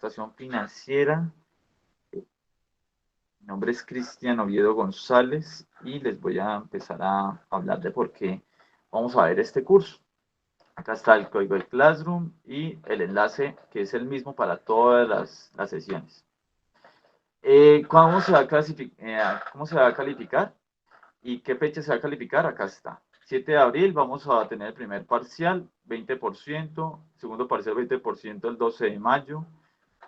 Administración financiera. Mi nombre es Cristian Oviedo González y les voy a empezar a hablar de por qué vamos a ver este curso. Acá está el código del Classroom y el enlace que es el mismo para todas las sesiones. ¿Cómo se va a calificar? ¿Y qué fecha se va a calificar? Acá está. 7 de abril vamos a tener el primer parcial, 20%, segundo parcial 20% el 12 de mayo,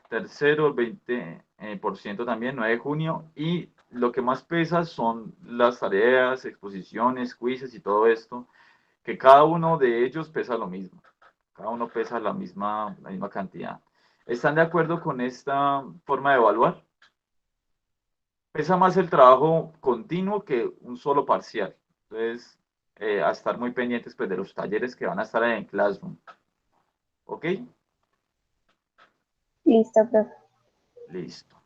tercero el 20% también, 9 de junio, y lo que más pesa son las tareas, exposiciones, quizzes y todo esto, que cada uno de ellos pesa lo mismo, cada uno pesa la misma cantidad. ¿Están de acuerdo con esta forma de evaluar? Pesa más el trabajo continuo que un solo parcial. Entonces, a estar muy pendientes pues, de los talleres que van a estar en Classroom. ¿Ok? Listo, profe. Listo.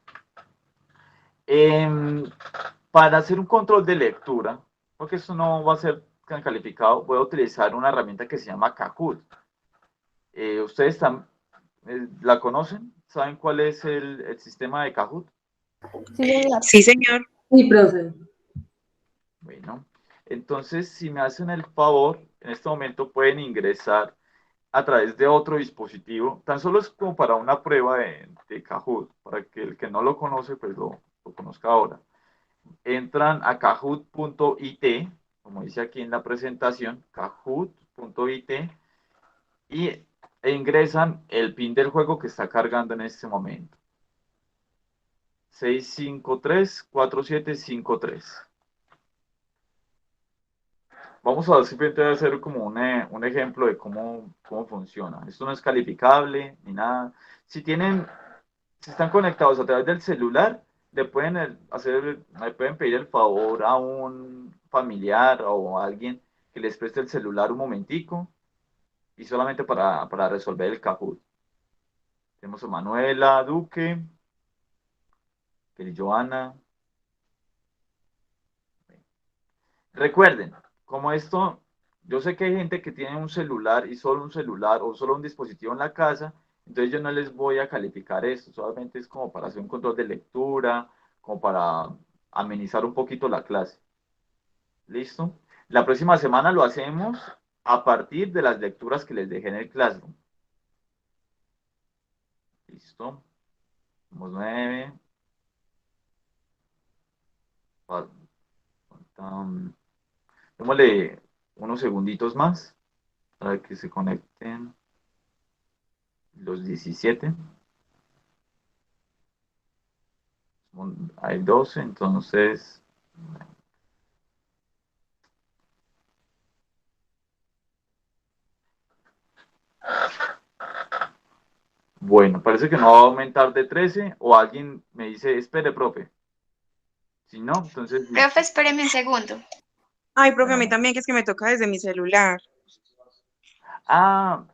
Para hacer un control de lectura, porque esto no va a ser tan calificado, voy a utilizar una herramienta que se llama Kahoot. ¿Ustedes la conocen? ¿Saben cuál es el sistema de Kahoot? Sí, señor. Sí, señor. Sí, profe. Bueno, entonces si me hacen el favor, en este momento pueden ingresar a través de otro dispositivo, tan solo es como para una prueba de Kahoot, para que el que no lo conoce, pues lo conozca ahora. Entran a kahoot.it, como dice aquí en la presentación, kahoot.it, e ingresan el pin del juego que está cargando en este momento. 6534753. Vamos a simplemente hacer como un ejemplo de cómo funciona. Esto no es calificable ni nada. Si están conectados a través del celular, le pueden pedir el favor a un familiar o a alguien que les preste el celular un momentico y solamente para resolver el Kahoot. Tenemos a Manuela Duque, Joana. Recuerden, como esto, yo sé que hay gente que tiene un celular y solo un celular o solo un dispositivo en la casa, entonces yo no les voy a calificar esto, solamente es como para hacer un control de lectura, como para amenizar un poquito la clase. ¿Listo? La próxima semana lo hacemos a partir de las lecturas que les dejé en el Classroom. ¿Listo? Somos 9. Démosle unos segunditos más para que se conecten los 17. Hay 12, entonces bueno, parece que no va a aumentar de 13 o alguien me dice, espere, profe. Si no, entonces... Profe, espéreme un segundo. Ay, profe, a mí Bueno. también, que es que me toca desde mi celular. Ah,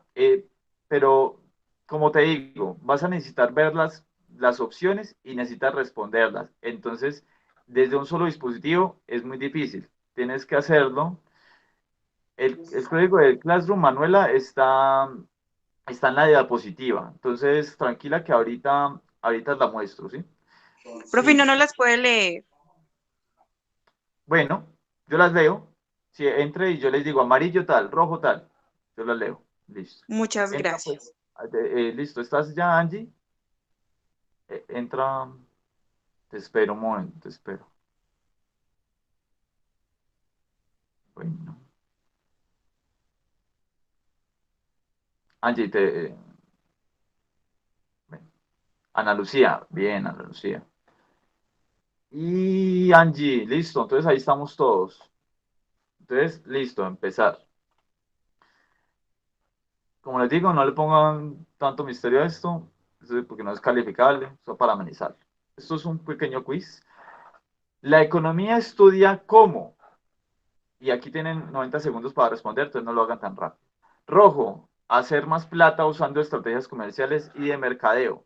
pero como te digo, vas a necesitar ver las opciones y necesitas responderlas. Entonces, desde un solo dispositivo es muy difícil. Tienes que hacerlo. El código del Classroom, Manuela, está en la diapositiva. Entonces, tranquila que ahorita la muestro, ¿sí? Profe, Sí. no las puede leer. Bueno, yo las leo. Si entre y yo les digo amarillo tal, rojo tal, yo las leo. Listo. Muchas Entra pues. gracias. Listo, ¿estás ya, Angie? Entra. Te espero un momento, te espero. Bueno. Angie, ven. Ana Lucía, bien, Ana Lucía. Y Angie, listo, entonces ahí estamos todos. Entonces, listo, empezar. Como les digo, no le pongan tanto misterio a esto, porque no es calificable, solo para amenizar. Esto es un pequeño quiz. La economía estudia cómo, y aquí tienen 90 segundos para responder, entonces no lo hagan tan rápido. Rojo, hacer más plata usando estrategias comerciales y de mercadeo.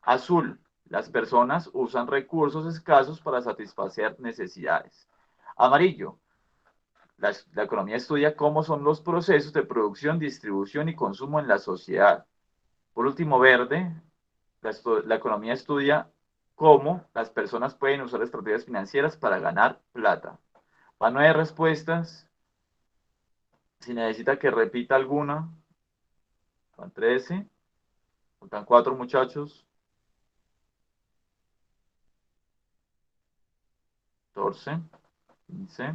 Azul, las personas usan recursos escasos para satisfacer necesidades. Amarillo, la economía estudia cómo son los procesos de producción, distribución y consumo en la sociedad. Por último, verde, La economía estudia cómo las personas pueden usar estrategias financieras para ganar plata. Van 9 respuestas. Si necesita que repita alguna, van 13. Faltan 4 muchachos. 14, 15,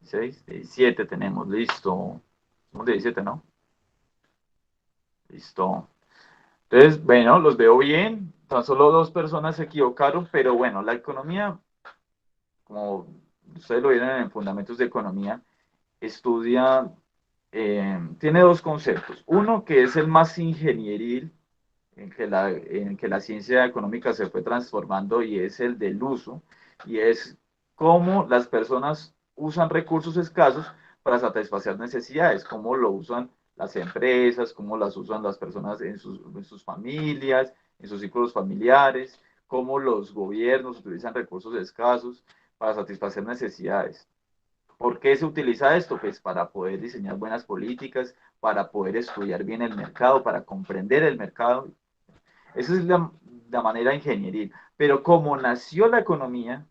16, 17 tenemos. Listo. Somos 17, ¿no? Listo. Entonces, bueno, los veo bien. Tan solo 2 personas se equivocaron, pero bueno, la economía, como ustedes lo vieron en Fundamentos de Economía, estudia, tiene 2 conceptos. Uno que es el más ingenieril, en que la ciencia económica se fue transformando, y es el del uso, y es cómo las personas usan recursos escasos para satisfacer necesidades, cómo lo usan las empresas, cómo las usan las personas en sus familias, en sus círculos familiares, cómo los gobiernos utilizan recursos escasos para satisfacer necesidades. ¿Por qué se utiliza esto? Pues para poder diseñar buenas políticas, para poder estudiar bien el mercado, para comprender el mercado. Esa es la manera ingenieril. Pero como nació la economía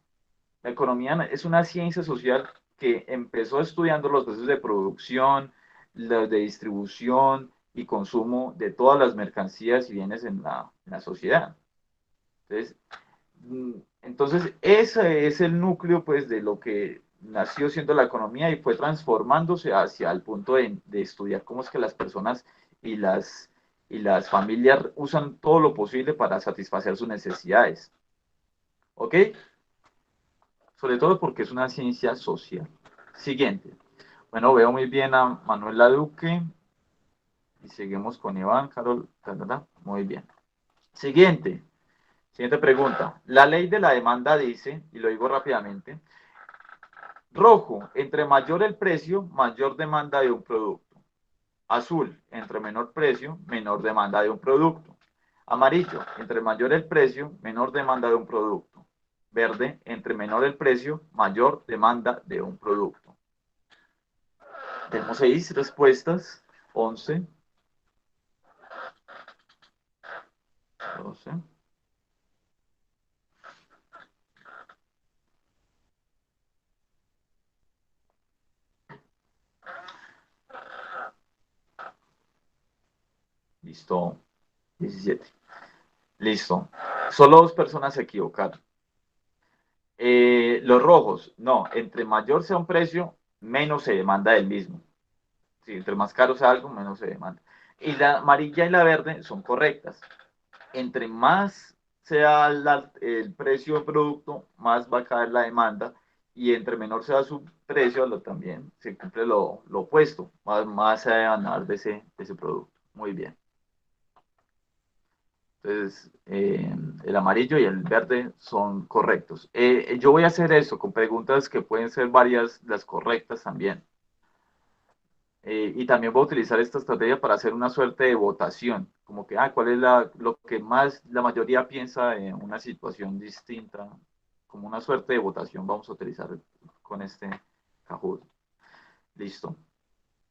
es una ciencia social que empezó estudiando los procesos de producción, los de distribución y consumo de todas las mercancías y bienes en la sociedad. Entonces, entonces, ese es el núcleo, pues, de lo que nació siendo la economía y fue transformándose hacia el punto de estudiar cómo es que las personas y y las familias usan todo lo posible para satisfacer sus necesidades. ¿Ok? Sobre todo porque es una ciencia social. Siguiente. Bueno, veo muy bien a Manuela Duque y seguimos con Iván, Carol, muy bien. Siguiente. Siguiente pregunta. La ley de la demanda dice, y lo digo rápidamente, rojo, entre mayor el precio, mayor demanda de un producto. Azul, entre menor precio, menor demanda de un producto. Amarillo, entre mayor el precio, menor demanda de un producto. Verde, entre menor el precio, mayor demanda de un producto. Tenemos 6 respuestas, 11, 12. Listo, 17. Listo. Solo 2 personas se equivocaron. Los rojos, no, entre mayor sea un precio, menos se demanda del mismo. Sí, entre más caro sea algo, menos se demanda. Y la amarilla y la verde son correctas. Entre más sea el precio del producto, más va a caer la demanda. Y entre menor sea su precio, también se cumple lo opuesto. Más se va a demandar de ese producto. Muy bien. Entonces, el amarillo y el verde son correctos. Yo voy a hacer eso con preguntas que pueden ser varias, las correctas también. Y también voy a utilizar esta estrategia para hacer una suerte de votación, como que, ¿cuál es lo que más la mayoría piensa en una situación distinta? Como una suerte de votación vamos a utilizar con este Kahoot. Listo.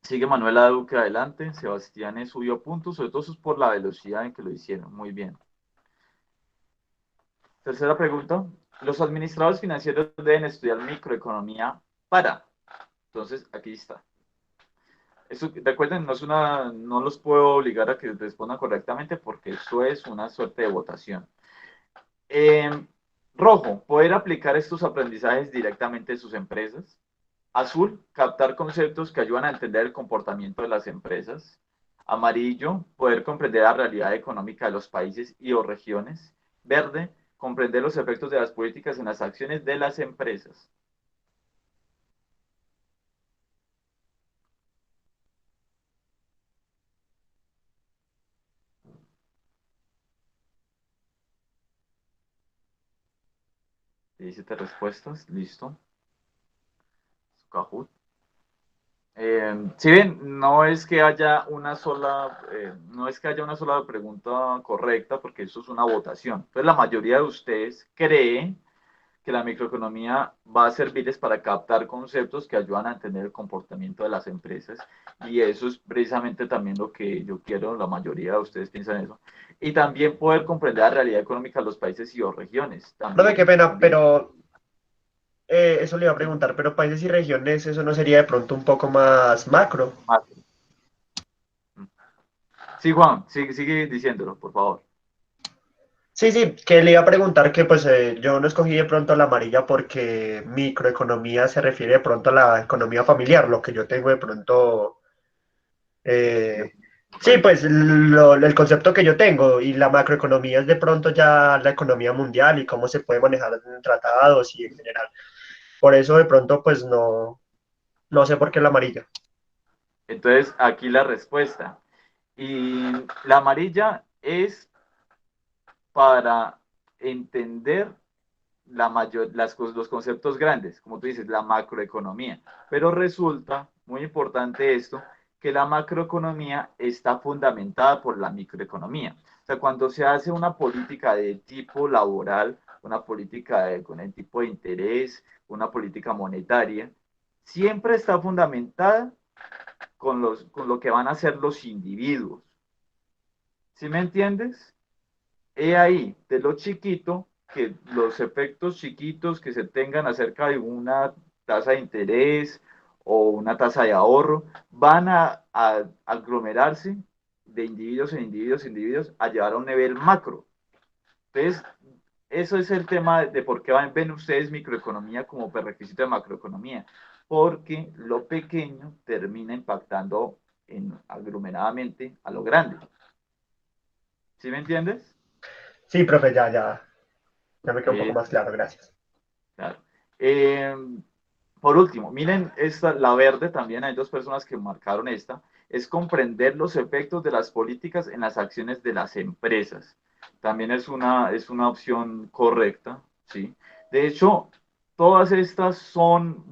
Sigue Manuela Duque adelante. Sebastián subió puntos, sobre todo eso es por la velocidad en que lo hicieron. Muy bien. Tercera pregunta. Los administradores financieros deben estudiar microeconomía para. Entonces, aquí está. Eso, recuerden, no los puedo obligar a que respondan correctamente porque eso es una suerte de votación. Rojo, poder aplicar estos aprendizajes directamente en sus empresas. Azul, captar conceptos que ayudan a entender el comportamiento de las empresas. Amarillo, poder comprender la realidad económica de los países y o regiones. Verde, comprender los efectos de las políticas en las acciones de las empresas. Diecisiete respuestas, listo. Kahoot. Si bien no es que haya no es que haya una sola pregunta correcta, porque eso es una votación. Entonces la mayoría de ustedes creen que la microeconomía va a servirles para captar conceptos que ayudan a entender el comportamiento de las empresas. Y eso es precisamente también lo que yo quiero, la mayoría de ustedes piensan eso. Y también poder comprender la realidad económica de los países y o regiones. Profe, qué También, pena, también. pero eso le iba a preguntar, pero países y regiones, ¿eso no sería de pronto un poco más macro? Sí, Juan, sigue diciéndolo, por favor. Sí, sí, que le iba a preguntar que pues yo no escogí de pronto la amarilla porque microeconomía se refiere de pronto a la economía familiar, lo que yo tengo de pronto, De eh, tu sí, país. pues el concepto que yo tengo y la macroeconomía es de pronto ya la economía mundial y cómo se puede manejar en tratados y en general. Por eso de pronto pues no, no sé por qué la amarilla. Entonces, aquí la respuesta. Y la amarilla es para entender los conceptos grandes, como tú dices, la macroeconomía. Pero resulta, muy importante esto, que la macroeconomía está fundamentada por la microeconomía. O sea, cuando se hace una política de tipo laboral, una política con el tipo de interés, una política monetaria, siempre está fundamentada con lo que van a hacer los individuos. ¿Sí me entiendes? He ahí, de lo chiquito, que los efectos chiquitos que se tengan acerca de una tasa de interés o una tasa de ahorro van a aglomerarse de individuos en individuos en individuos a llevar a un nivel macro. Entonces, eso es el tema de por qué ven ustedes microeconomía como prerequisito de macroeconomía, porque lo pequeño termina impactando aglomeradamente a lo grande. ¿Sí me entiendes? Sí, profe, ya me quedó un poco Eh, más claro, gracias. Claro. Eh, por último, miren esta, la verde también, hay dos personas que marcaron esta, es comprender los efectos de las políticas en las acciones de las empresas. También es una opción correcta, ¿sí? De hecho, todas estas son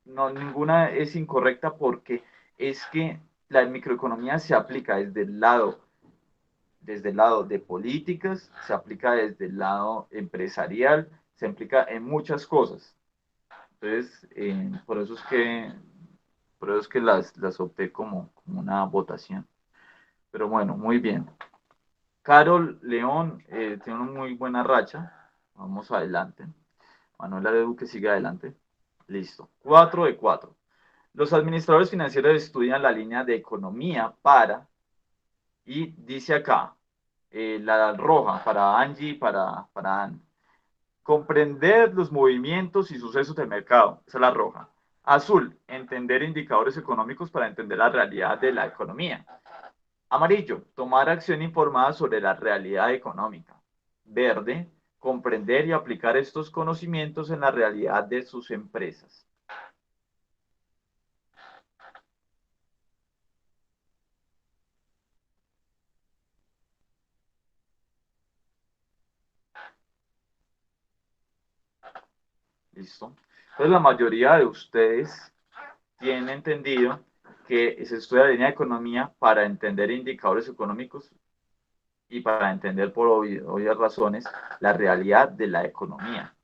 no, ninguna es incorrecta porque es que la microeconomía se aplica desde el lado de políticas, se aplica desde el lado empresarial, se aplica en muchas cosas. Entonces, por eso es que las opté como una votación. Pero bueno, muy bien. Carol León tiene una muy buena racha. Vamos adelante. Manuela de Duque sigue adelante. Listo. 4 de 4. Los administradores financieros estudian la línea de economía y dice acá, la roja para Angie y para Anne. Comprender los movimientos y sucesos del mercado. Esa es la roja. Azul, entender indicadores económicos para entender la realidad de la economía. Amarillo, tomar acción informada sobre la realidad económica. Verde, comprender y aplicar estos conocimientos en la realidad de sus empresas. ¿Listo? Entonces la mayoría de ustedes tienen entendido que se estudia la línea de economía para entender indicadores económicos y para entender por obvias razones la realidad de la economía.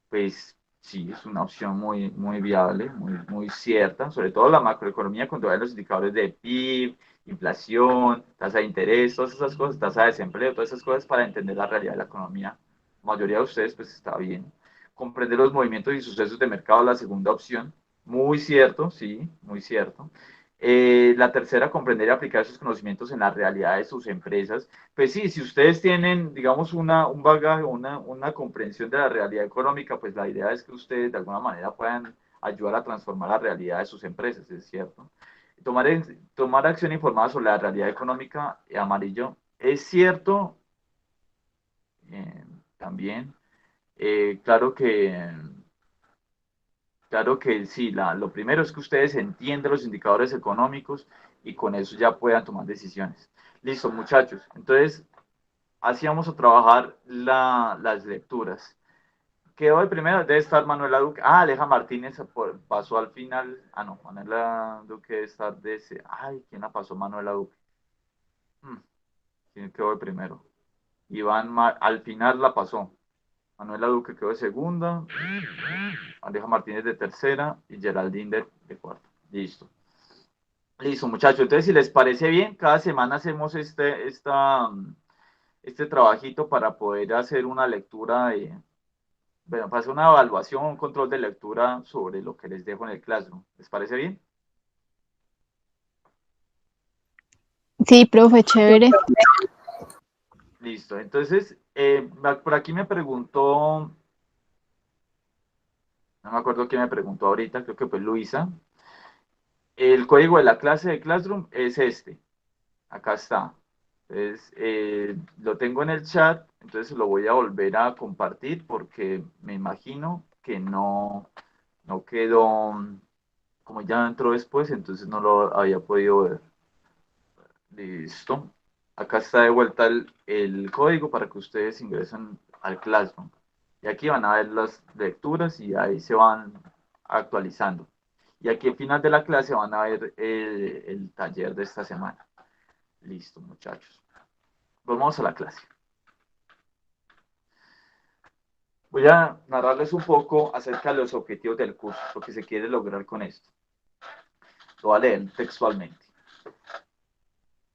Pues sí, es una opción muy viable, muy cierta, sobre todo la macroeconomía cuando ven los indicadores de PIB, inflación, tasa de interés, todas esas cosas, tasa de desempleo, todas esas cosas para entender la realidad de la economía. La mayoría de ustedes pues está bien. Comprender los movimientos y sucesos de mercado, la segunda opción, muy cierto, sí, muy cierto. La tercera, comprender y aplicar esos conocimientos en la realidad de sus empresas. Pues sí, si ustedes tienen, digamos, un bagaje, una comprensión de la realidad económica, pues la idea es que ustedes de alguna manera puedan ayudar a transformar la realidad de sus empresas, es cierto. Tomar, tomar acción informada sobre la realidad económica, amarillo, es cierto eh, también. Claro claro que sí, lo primero es que ustedes entiendan los indicadores económicos y con eso ya puedan tomar decisiones. Listo, muchachos. Entonces, así vamos a trabajar las lecturas. Quedó de primero, debe estar Manuela Duque. Ah, Aleja Martínez pasó al final. Ah, no, Manuela Duque debe estar de ese. Ay, ¿quién la pasó? Manuela Duque. ¿Quién quedó de primero? Iván al final la pasó. Manuela Duque quedó de segunda, Aleja Martínez de tercera y Geraldine de cuarta. Listo. Listo, muchachos. Entonces, si les parece bien, cada semana hacemos este trabajito para poder hacer una lectura bueno, para hacer una evaluación, un control de lectura sobre lo que les dejo en el Classroom. ¿Les parece bien? Sí, profe, chévere. Listo. Entonces, por aquí me preguntó, no me acuerdo quién me preguntó ahorita, creo que fue Luisa. El código de la clase de Classroom es este. Acá está. Entonces, lo tengo en el chat, entonces lo voy a volver a compartir porque me imagino que no quedó, como ya entró después, entonces no lo había podido ver. Listo. Acá está de vuelta el código para que ustedes ingresen al Classroom. Y aquí van a ver las lecturas y ahí se van actualizando. Y aquí al final de la clase van a ver el taller de esta semana. Listo, muchachos. Vamos a la clase. Voy a narrarles un poco acerca de los objetivos del curso, lo que se quiere lograr con esto. Lo voy a leer textualmente.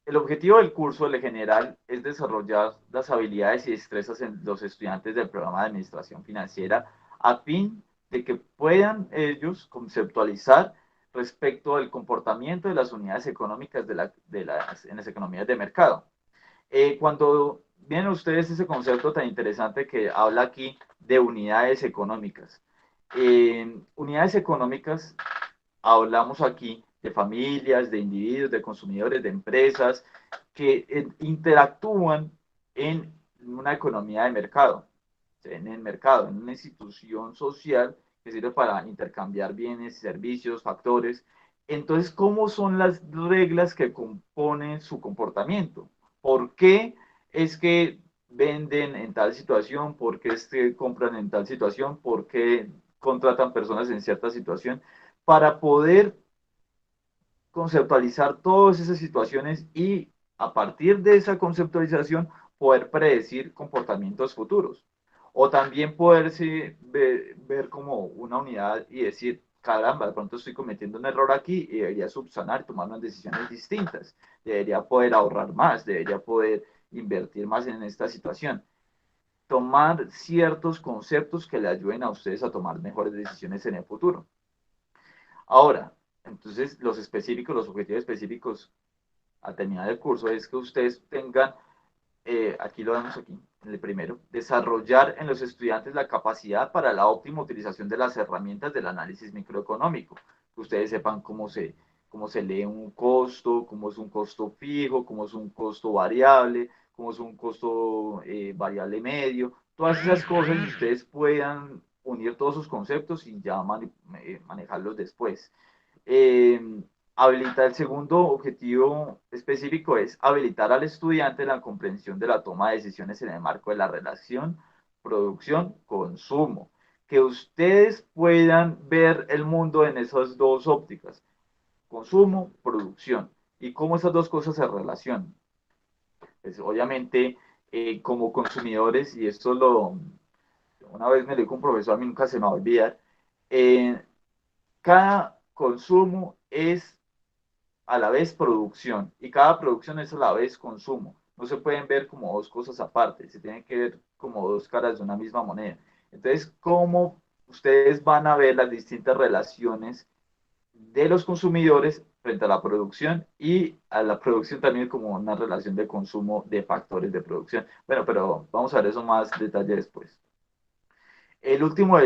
El objetivo del curso, en general, es desarrollar las habilidades y destrezas en los estudiantes del programa de administración financiera a fin de que puedan ellos conceptualizar respecto al comportamiento de las unidades económicas en las economías de mercado. Cuando vienen ustedes ese concepto tan interesante que habla aquí de unidades económicas. Unidades económicas, hablamos aquí de familias, de individuos, de consumidores, de empresas que interactúan en una economía de mercado, en el mercado, en una institución social que sirve para intercambiar bienes, servicios, factores. Entonces, ¿cómo son las reglas que componen su comportamiento? ¿Por qué es que venden en tal situación? ¿Por qué es que compran en tal situación? ¿Por qué contratan personas en cierta situación? Para poder conceptualizar todas esas situaciones y a partir de esa conceptualización poder predecir comportamientos futuros. O también poderse ver como una unidad y decir, caramba, de pronto estoy cometiendo un error aquí y debería subsanar, tomar unas decisiones distintas. Debería poder ahorrar más, debería poder invertir más en esta situación. Tomar ciertos conceptos que le ayuden a ustedes a tomar mejores decisiones en el futuro. Ahora, entonces los específicos, los objetivos específicos al terminar el curso es que ustedes tengan, aquí lo vemos aquí, en el primero, desarrollar en los estudiantes la capacidad para la óptima utilización de las herramientas del análisis microeconómico. Que ustedes sepan cómo se lee un costo, cómo es un costo fijo, cómo es un costo variable, cómo es un costo variable medio, todas esas cosas y ustedes puedan unir todos sus conceptos y ya manejarlos después. Eh, el segundo objetivo específico es habilitar al estudiante en la comprensión de la toma de decisiones en el marco de la relación producción-consumo. Que ustedes puedan ver el mundo en esas dos ópticas, consumo, producción, y cómo esas dos cosas se relacionan. Pues, obviamente, como consumidores, y esto una vez me lo dijo un profesor, a mí nunca se me va a olvidar, cada consumo es a la vez producción y cada producción es a la vez consumo. No se pueden ver como dos cosas aparte, se tienen que ver como dos caras de una misma moneda. Entonces, ¿cómo ustedes van a ver las distintas relaciones de los consumidores frente a la producción y a la producción también como una relación de consumo de factores de producción? Bueno, pero vamos a ver eso más detalle después. El último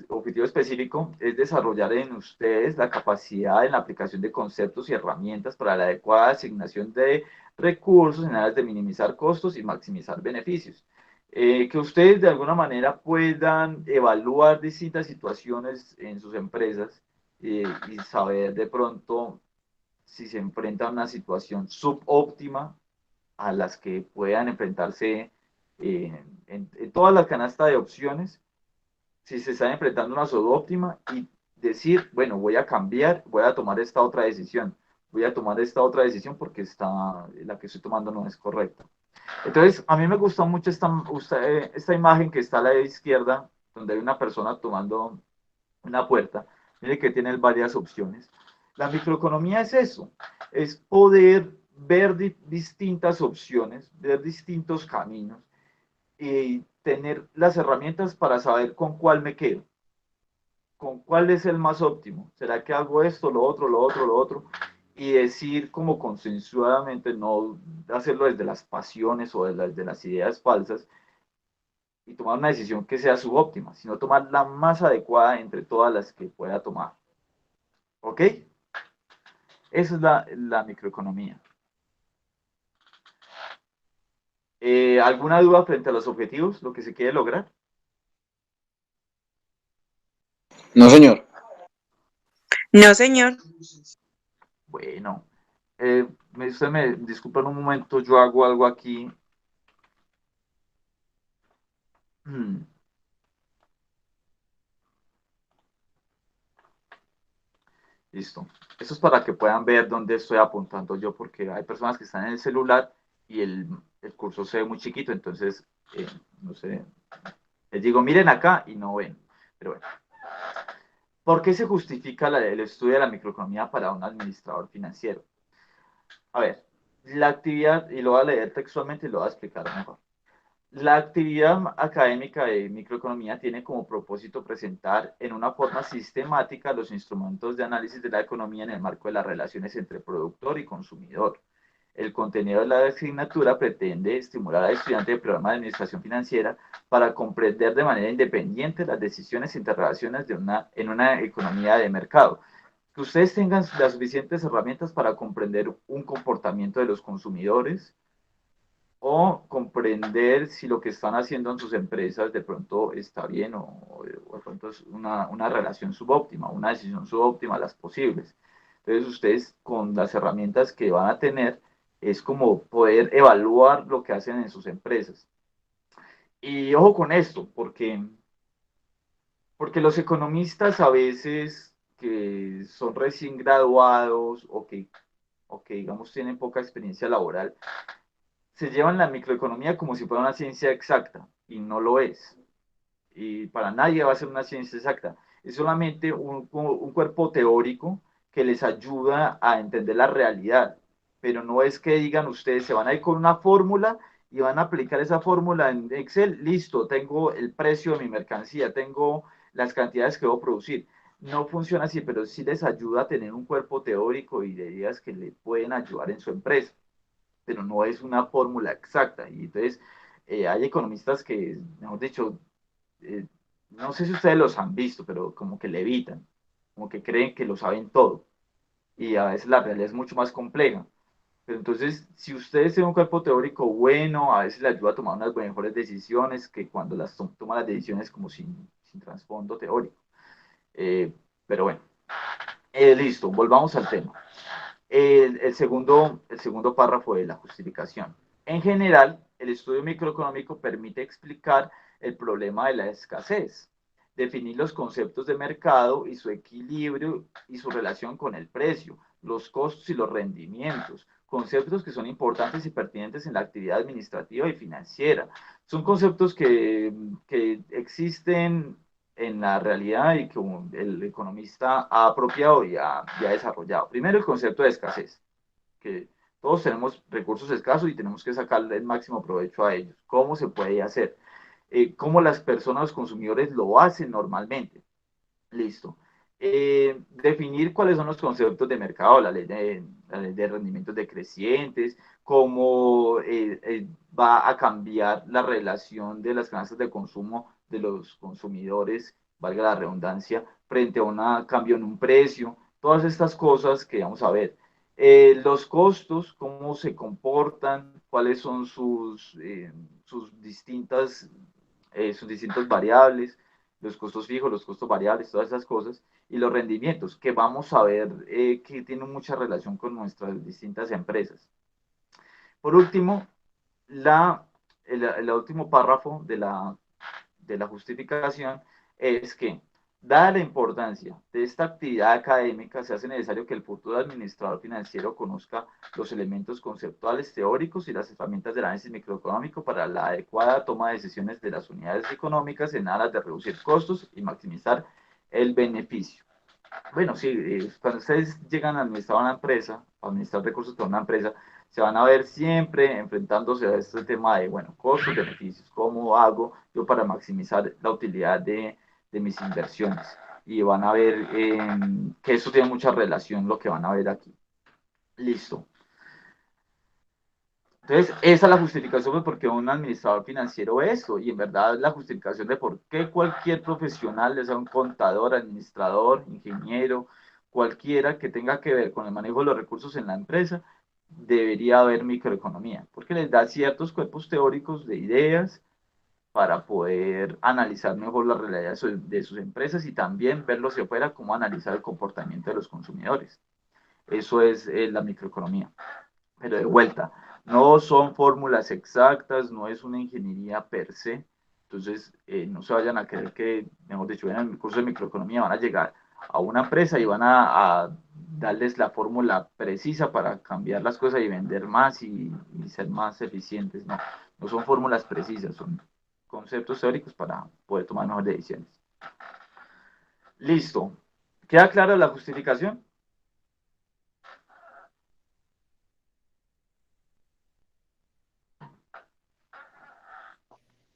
objetivo específico es desarrollar en ustedes la capacidad en la aplicación de conceptos y herramientas para la adecuada asignación de recursos en aras de minimizar costos y maximizar beneficios. Que ustedes de alguna manera puedan evaluar distintas situaciones en sus empresas y saber de pronto si se enfrentan a una situación subóptima a las que puedan enfrentarse en todas las canastas de opciones si se está enfrentando a una subóptima y decir, bueno, voy a cambiar, voy a tomar esta otra decisión, voy a tomar esta otra decisión porque la que estoy tomando no es correcta. Entonces, a mí me gustó mucho esta imagen que está a la izquierda, donde hay una persona tomando una puerta. Mire que tiene varias opciones. La microeconomía es eso, es poder ver distintas opciones, ver distintos caminos y tener las herramientas para saber con cuál me quedo, con cuál es el más óptimo. ¿Será que hago esto, lo otro, lo otro, lo otro? Y decir como consensuadamente, no hacerlo desde las pasiones o desde las ideas falsas, y tomar una decisión que sea subóptima, sino tomar la más adecuada entre todas las que pueda tomar. ¿Ok? Esa es la microeconomía. ¿Alguna duda frente a los objetivos, lo que se quiere lograr? No, señor. No, señor. Bueno, usted me disculpa en un momento, yo hago algo aquí. Listo. Eso es para que puedan ver dónde estoy apuntando yo, porque hay personas que están en el celular y el curso se ve muy chiquito, entonces, no sé, les digo, miren acá y no ven. Pero bueno, ¿por qué se justifica el estudio de la microeconomía para un administrador financiero? A ver, la actividad, y lo voy a leer textualmente y lo voy a explicar mejor. La actividad académica de microeconomía tiene como propósito presentar en una forma sistemática los instrumentos de análisis de la economía en el marco de las relaciones entre productor y consumidor. El contenido de la asignatura pretende estimular al estudiante del programa de administración financiera para comprender de manera independiente las decisiones e interrelaciones en una economía de mercado. Que ustedes tengan las suficientes herramientas para comprender un comportamiento de los consumidores, o comprender si lo que están haciendo en sus empresas de pronto está bien o de pronto es una relación subóptima, una decisión subóptima, las posibles. Entonces ustedes con las herramientas que van a tener es como poder evaluar lo que hacen en sus empresas. Y ojo con esto, porque los economistas a veces que son recién graduados o que digamos tienen poca experiencia laboral, se llevan la microeconomía como si fuera una ciencia exacta y no lo es. Y para nadie va a ser una ciencia exacta. Es solamente un cuerpo teórico que les ayuda a entender la realidad. Pero no es que digan ustedes se van a ir con una fórmula y van a aplicar esa fórmula en Excel, listo, tengo el precio de mi mercancía, tengo las cantidades que debo producir. No funciona así, pero sí les ayuda a tener un cuerpo teórico y de ideas que le pueden ayudar en su empresa, pero no es una fórmula exacta. Y entonces hay economistas que, mejor dicho, eh, no sé si ustedes los han visto, pero como que le evitan, como que creen que lo saben todo. Y a veces la realidad es mucho más compleja. Pero entonces, si ustedes tienen un cuerpo teórico bueno, a veces le ayuda a tomar unas mejores decisiones que cuando toman las decisiones como sin trasfondo teórico. Eh, pero bueno, listo, volvamos al tema. El segundo párrafo de la justificación. En general, el estudio microeconómico permite explicar el problema de la escasez, definir los conceptos de mercado y su equilibrio y su relación con el precio, los costos y los rendimientos, conceptos que son importantes y pertinentes en la actividad administrativa y financiera. Son conceptos que existen en la realidad y que el economista ha apropiado y ha desarrollado. Primero, el concepto de escasez, que todos tenemos recursos escasos y tenemos que sacarle el máximo provecho a ellos. ¿Cómo se puede hacer? ¿Cómo las personas, los consumidores lo hacen normalmente? Listo. Definir cuáles son los conceptos de mercado, la ley de rendimientos decrecientes, cómo va a cambiar la relación de las ganancias de consumo de los consumidores, valga la redundancia, frente a un cambio en un precio, todas estas cosas que vamos a ver. Los costos, cómo se comportan, cuáles son sus distintas variables, los costos fijos, los costos variables, todas esas cosas, y los rendimientos, que vamos a ver que tienen mucha relación con nuestras distintas empresas. Por último, el último párrafo de la justificación es que Dada la importancia de esta actividad académica, se hace necesario que el futuro administrador financiero conozca los elementos conceptuales, teóricos y las herramientas del análisis microeconómico para la adecuada toma de decisiones de las unidades económicas en aras de reducir costos y maximizar el beneficio. Bueno, sí, cuando ustedes llegan a administrar una empresa, a administrar recursos para una empresa, se van a ver siempre enfrentándose a este tema de, bueno, costos, beneficios, ¿cómo hago yo para maximizar la utilidad de mis inversiones? Y van a ver que eso tiene mucha relación, lo que van a ver aquí. Listo. Entonces, esa es la justificación de por qué un administrador financiero es esto, y en verdad es la justificación de por qué cualquier profesional, ya sea un contador, administrador, ingeniero, cualquiera que tenga que ver con el manejo de los recursos en la empresa, debería haber microeconomía, porque les da ciertos cuerpos teóricos de ideas para poder analizar mejor la realidad de sus empresas y también verlo hacia afuera, cómo analizar el comportamiento de los consumidores. Eso es la microeconomía. Pero de vuelta, no son fórmulas exactas, no es una ingeniería per se. Entonces, no se vayan a creer que, mejor dicho, en el curso de microeconomía van a llegar a una empresa y van a darles la fórmula precisa para cambiar las cosas y vender más y ser más eficientes. No, no son fórmulas precisas, son conceptos teóricos para poder tomar mejores decisiones. Listo. ¿Queda clara la justificación?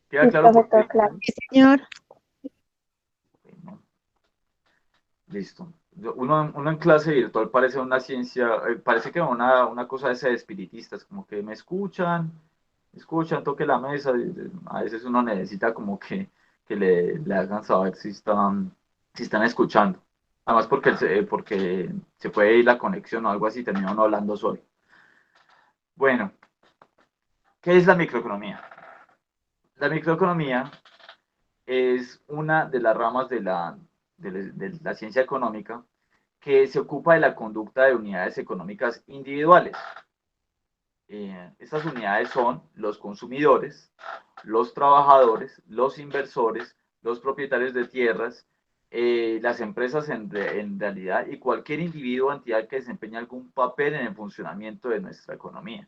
¿Queda Sí, claro por profe, todo qué? claro. Sí, señor. Bueno, listo. Uno en clase virtual parece una ciencia, parece que una cosa esa de espiritistas, como que me escuchan, toque la mesa, a veces uno necesita como que le hagan saber si están escuchando. Además porque se puede ir la conexión o algo así, termina uno hablando solo. Bueno, ¿qué es la microeconomía? La microeconomía es una de las ramas de la ciencia económica que se ocupa de la conducta de unidades económicas individuales. Estas unidades son los consumidores, los trabajadores, los inversores, los propietarios de tierras, las empresas en realidad y cualquier individuo o entidad que desempeñe algún papel en el funcionamiento de nuestra economía.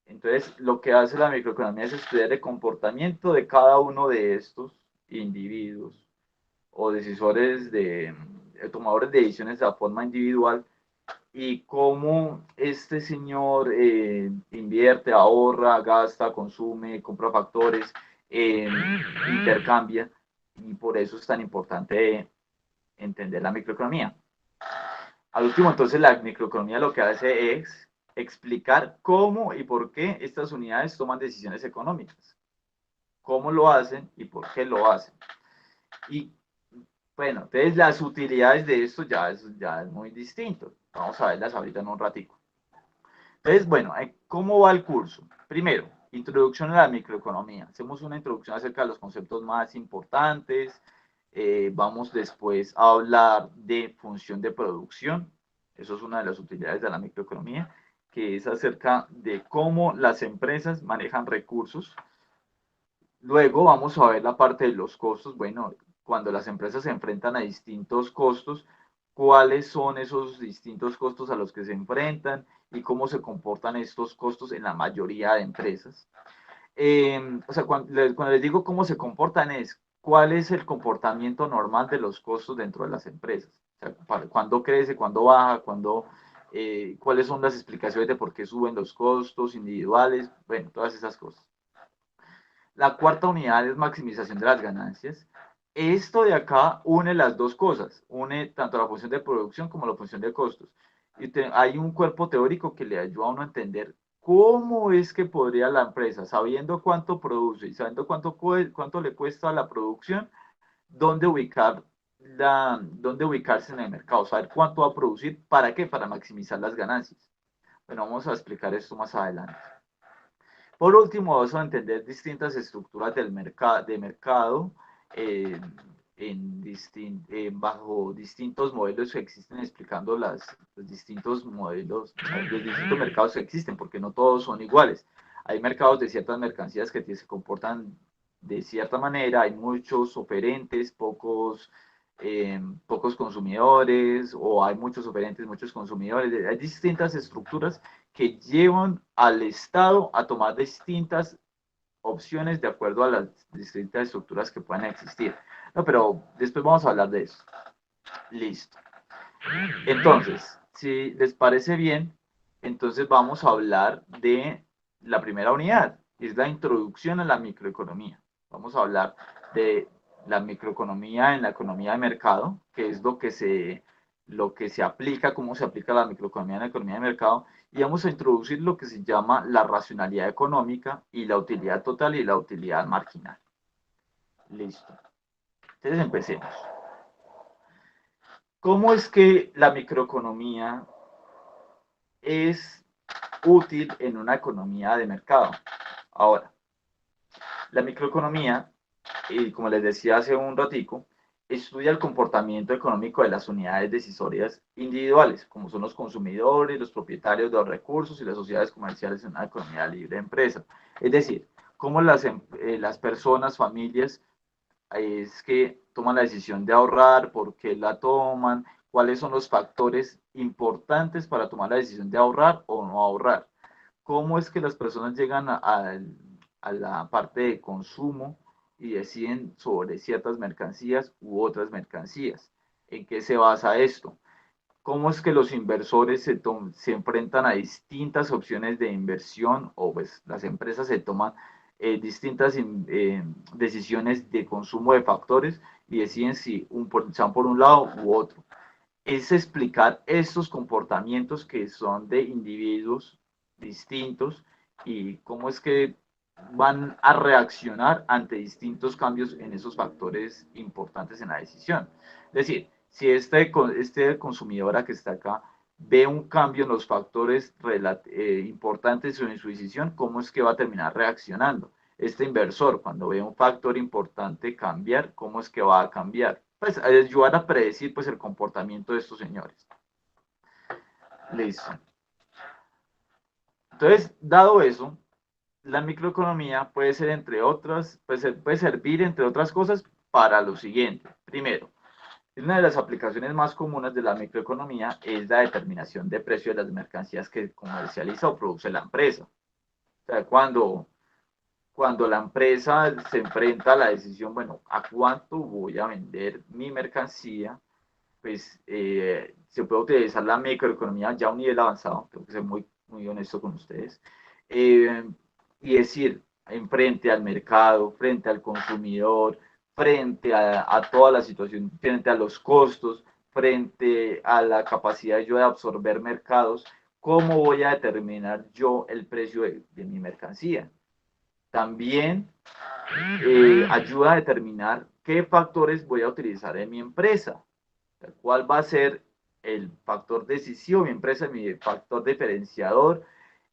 Entonces, lo que hace la microeconomía es estudiar el comportamiento de cada uno de estos individuos o decisores tomadores de decisiones de la forma individual y cómo este señor invierte, ahorra, gasta, consume, compra factores, intercambia, y por eso es tan importante entender la microeconomía. Al último, entonces, la microeconomía lo que hace es explicar cómo y por qué estas unidades toman decisiones económicas, cómo lo hacen y por qué lo hacen. Y bueno, entonces las utilidades de esto ya es muy distinto. Vamos a verlas ahorita en un ratico. Entonces, bueno, ¿cómo va el curso? Primero, introducción a la microeconomía. Hacemos una introducción acerca de los conceptos más importantes. Vamos después a hablar de función de producción. Eso es una de las utilidades de la microeconomía, que es acerca de cómo las empresas manejan recursos. Luego vamos a ver la parte de los costos. Bueno, cuando las empresas se enfrentan a distintos costos, cuáles son esos distintos costos a los que se enfrentan y cómo se comportan estos costos en la mayoría de empresas. O sea, cuando les digo cómo se comportan es cuál es el comportamiento normal de los costos dentro de las empresas. O sea, cuándo crece, cuándo baja, cuáles son las explicaciones de por qué suben los costos individuales, bueno, todas esas cosas. La cuarta unidad es maximización de las ganancias. Esto de acá une las dos cosas, une tanto la función de producción como la función de costos. Y hay un cuerpo teórico que le ayuda a uno a entender cómo es que podría la empresa, sabiendo cuánto produce y sabiendo cuánto le cuesta la producción, dónde ubicarse en el mercado, saber cuánto va a producir, ¿para qué? Para maximizar las ganancias. Bueno, vamos a explicar esto más adelante. Por último, vamos a entender distintas estructuras de mercado bajo distintos modelos que existen, explicando los distintos modelos, los distintos mercados que existen, porque no todos son iguales. Hay mercados de ciertas mercancías que se comportan de cierta manera, hay muchos oferentes, pocos pocos consumidores o hay muchos oferentes, muchos consumidores. Hay distintas estructuras que llevan al Estado a tomar distintas opciones de acuerdo a las distintas estructuras que puedan existir. No, pero después vamos a hablar de eso. Listo. Entonces, si les parece bien, entonces vamos a hablar de la primera unidad, que es la introducción a la microeconomía. Vamos a hablar de la microeconomía en la economía de mercado, que es lo que se aplica, cómo se aplica la microeconomía en la economía de mercado, y vamos a introducir lo que se llama la racionalidad económica y la utilidad total y la utilidad marginal. Listo. Entonces empecemos. ¿Cómo es que la microeconomía es útil en una economía de mercado? Ahora, la microeconomía, como les decía hace un ratico, estudia el comportamiento económico de las unidades decisorias individuales, como son los consumidores, los propietarios de los recursos y las sociedades comerciales en una economía libre de empresa. Es decir, cómo las personas, familias, es que toman la decisión de ahorrar, por qué la toman, cuáles son los factores importantes para tomar la decisión de ahorrar o no ahorrar. Cómo es que las personas llegan a la parte de consumo y deciden sobre ciertas mercancías u otras mercancías. ¿En qué se basa esto? ¿Cómo es que los inversores se enfrentan a distintas opciones de inversión o pues las empresas se toman distintas decisiones de consumo de factores y deciden si se van por un lado u otro? Es explicar estos comportamientos que son de individuos distintos y cómo es que van a reaccionar ante distintos cambios en esos factores importantes en la decisión. Es decir, si este consumidora que está acá ve un cambio en los factores importantes en su decisión, ¿cómo es que va a terminar reaccionando? Este inversor, cuando ve un factor importante cambiar, ¿cómo es que va a cambiar? Pues ayudar a predecir pues, el comportamiento de estos señores. Listo. Entonces, dado eso, la microeconomía puede ser, entre otras, puede servir, entre otras cosas, para lo siguiente. Primero, una de las aplicaciones más comunes de la microeconomía es la determinación de precio de las mercancías que comercializa o produce la empresa. O sea, cuando la empresa se enfrenta a la decisión, bueno, ¿a cuánto voy a vender mi mercancía? Pues se puede utilizar la microeconomía ya a un nivel avanzado, tengo que ser muy, muy honesto con ustedes, y decir, en frente al mercado, frente al consumidor, frente a toda la situación, frente a los costos, frente a la capacidad yo de absorber mercados, ¿cómo voy a determinar yo el precio de mi mercancía? También ayuda a determinar qué factores voy a utilizar en mi empresa, cuál va a ser el factor decisivo, mi empresa, mi factor diferenciador,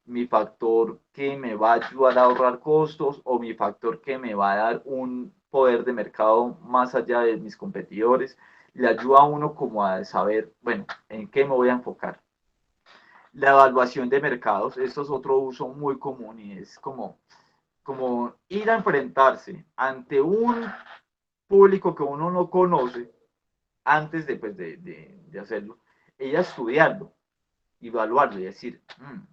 mi factor que me va a ayudar a ahorrar costos o mi factor que me va a dar un poder de mercado más allá de mis competidores. Le ayuda a uno como a saber, bueno, en qué me voy a enfocar. La evaluación de mercados, esto es otro uso muy común y es como ir a enfrentarse ante un público que uno no conoce antes de, pues, de hacerlo, ella estudiarlo, evaluarlo y decir,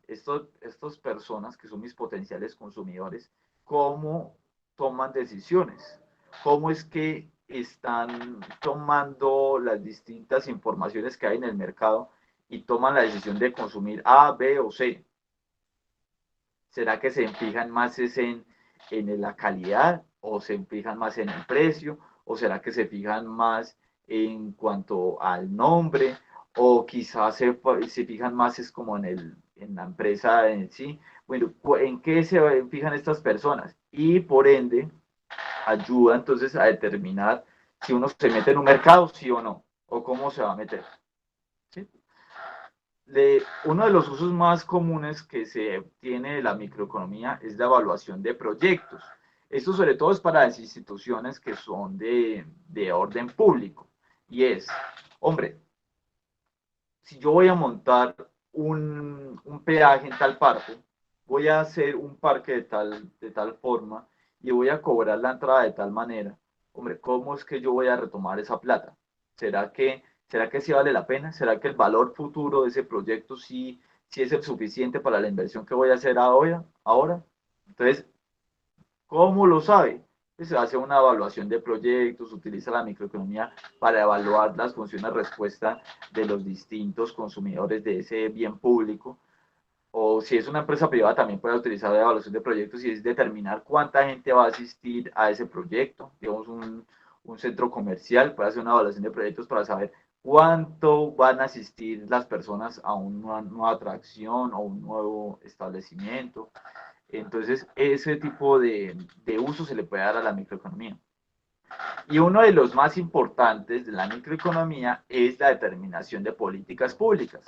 estas personas que son mis potenciales consumidores, ¿cómo toman decisiones? ¿Cómo es que están tomando las distintas informaciones que hay en el mercado y toman la decisión de consumir A, B o C? ¿Será que se fijan más en la calidad o se fijan más en el precio? ¿O será que se fijan más en cuanto al nombre? ¿O quizás se fijan más es como en la empresa en sí? Bueno, ¿en qué se fijan estas personas? Y por ende, ayuda entonces a determinar si uno se mete en un mercado, sí o no, o cómo se va a meter. ¿Sí? Uno de los usos más comunes que se tiene de la microeconomía es la evaluación de proyectos. Esto sobre todo es para las instituciones que son de orden público. Y es, hombre, si yo voy a montar un peaje en tal parte, voy a hacer un parque de tal forma y voy a cobrar la entrada de tal manera, hombre, ¿cómo es que yo voy a retomar esa plata? ¿Será que sí vale la pena? ¿Será que el valor futuro de ese proyecto sí es el suficiente para la inversión que voy a hacer ahora? Entonces, ¿cómo lo sabe? Pues se hace una evaluación de proyectos, utiliza la microeconomía para evaluar las funciones de respuesta de los distintos consumidores de ese bien público. O si es una empresa privada, también puede utilizar la evaluación de proyectos y es determinar cuánta gente va a asistir a ese proyecto. Digamos, un centro comercial puede hacer una evaluación de proyectos para saber cuánto van a asistir las personas a una nueva atracción o un nuevo establecimiento. Entonces, ese tipo de uso se le puede dar a la microeconomía. Y uno de los más importantes de la microeconomía es la determinación de políticas públicas.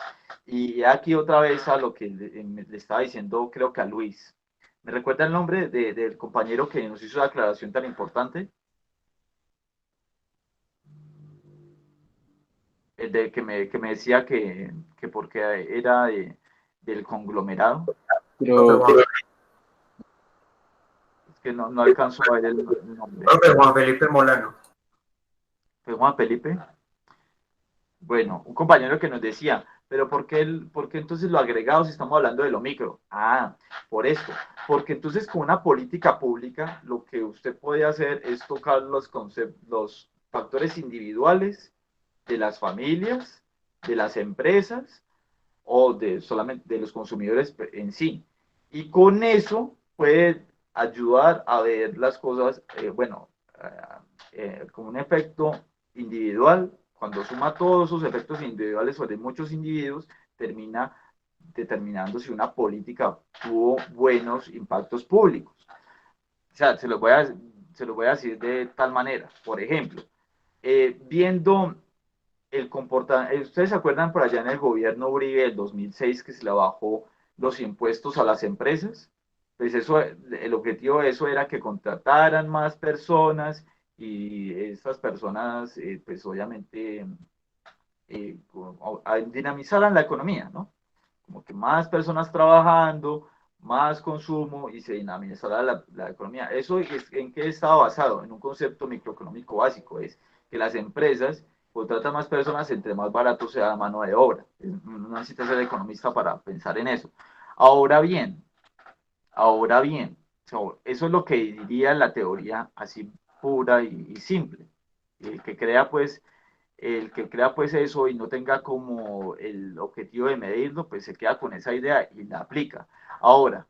Y aquí otra vez a lo que le estaba diciendo, creo que a Luis. ¿Me recuerda el nombre del compañero que nos hizo la aclaración tan importante? El de que me decía que porque era del conglomerado. Pero, Es que no alcanzo a ver el nombre. Profe Juan Felipe Molano. ¿Fue Juan Felipe? Bueno, un compañero que nos decía, pero por qué entonces lo agregado si estamos hablando de lo micro? Ah, por esto, porque entonces con una política pública lo que usted puede hacer es tocar los factores individuales de las familias, de las empresas o de solamente de los consumidores en sí. Y con eso puede ayudar a ver las cosas, con un efecto individual. Cuando suma todos esos efectos individuales sobre muchos individuos, termina determinando si una política tuvo buenos impactos públicos. O sea, se lo voy a decir de tal manera. Por ejemplo, viendo el comportamiento, ¿ustedes se acuerdan por allá en el gobierno Uribe del 2006 que se le bajó los impuestos a las empresas? Pues eso, el objetivo de eso era que contrataran más personas y estas personas, pues obviamente, dinamizaran la economía, ¿no? Como que más personas trabajando, más consumo y se dinamizará la economía. ¿Eso en qué está basado? En un concepto microeconómico básico, es que las empresas contratan más personas entre más barato sea la mano de obra. No necesitas ser economista para pensar en eso. Ahora bien, eso es lo que diría la teoría así pura y simple. El que crea pues eso y no tenga como el objetivo de medirlo, pues se queda con esa idea y la aplica. Ahora,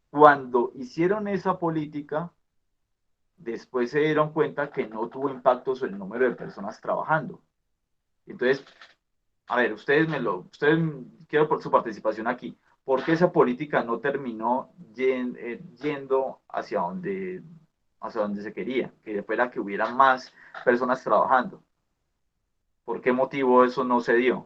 cuando hicieron esa política, después se dieron cuenta que no tuvo impacto sobre el número de personas trabajando. Entonces, a ver, quiero por su participación aquí, ¿por qué esa política no terminó yendo hacia donde se quería? Que fuera que hubiera más personas trabajando. ¿Por qué motivo eso no se dio?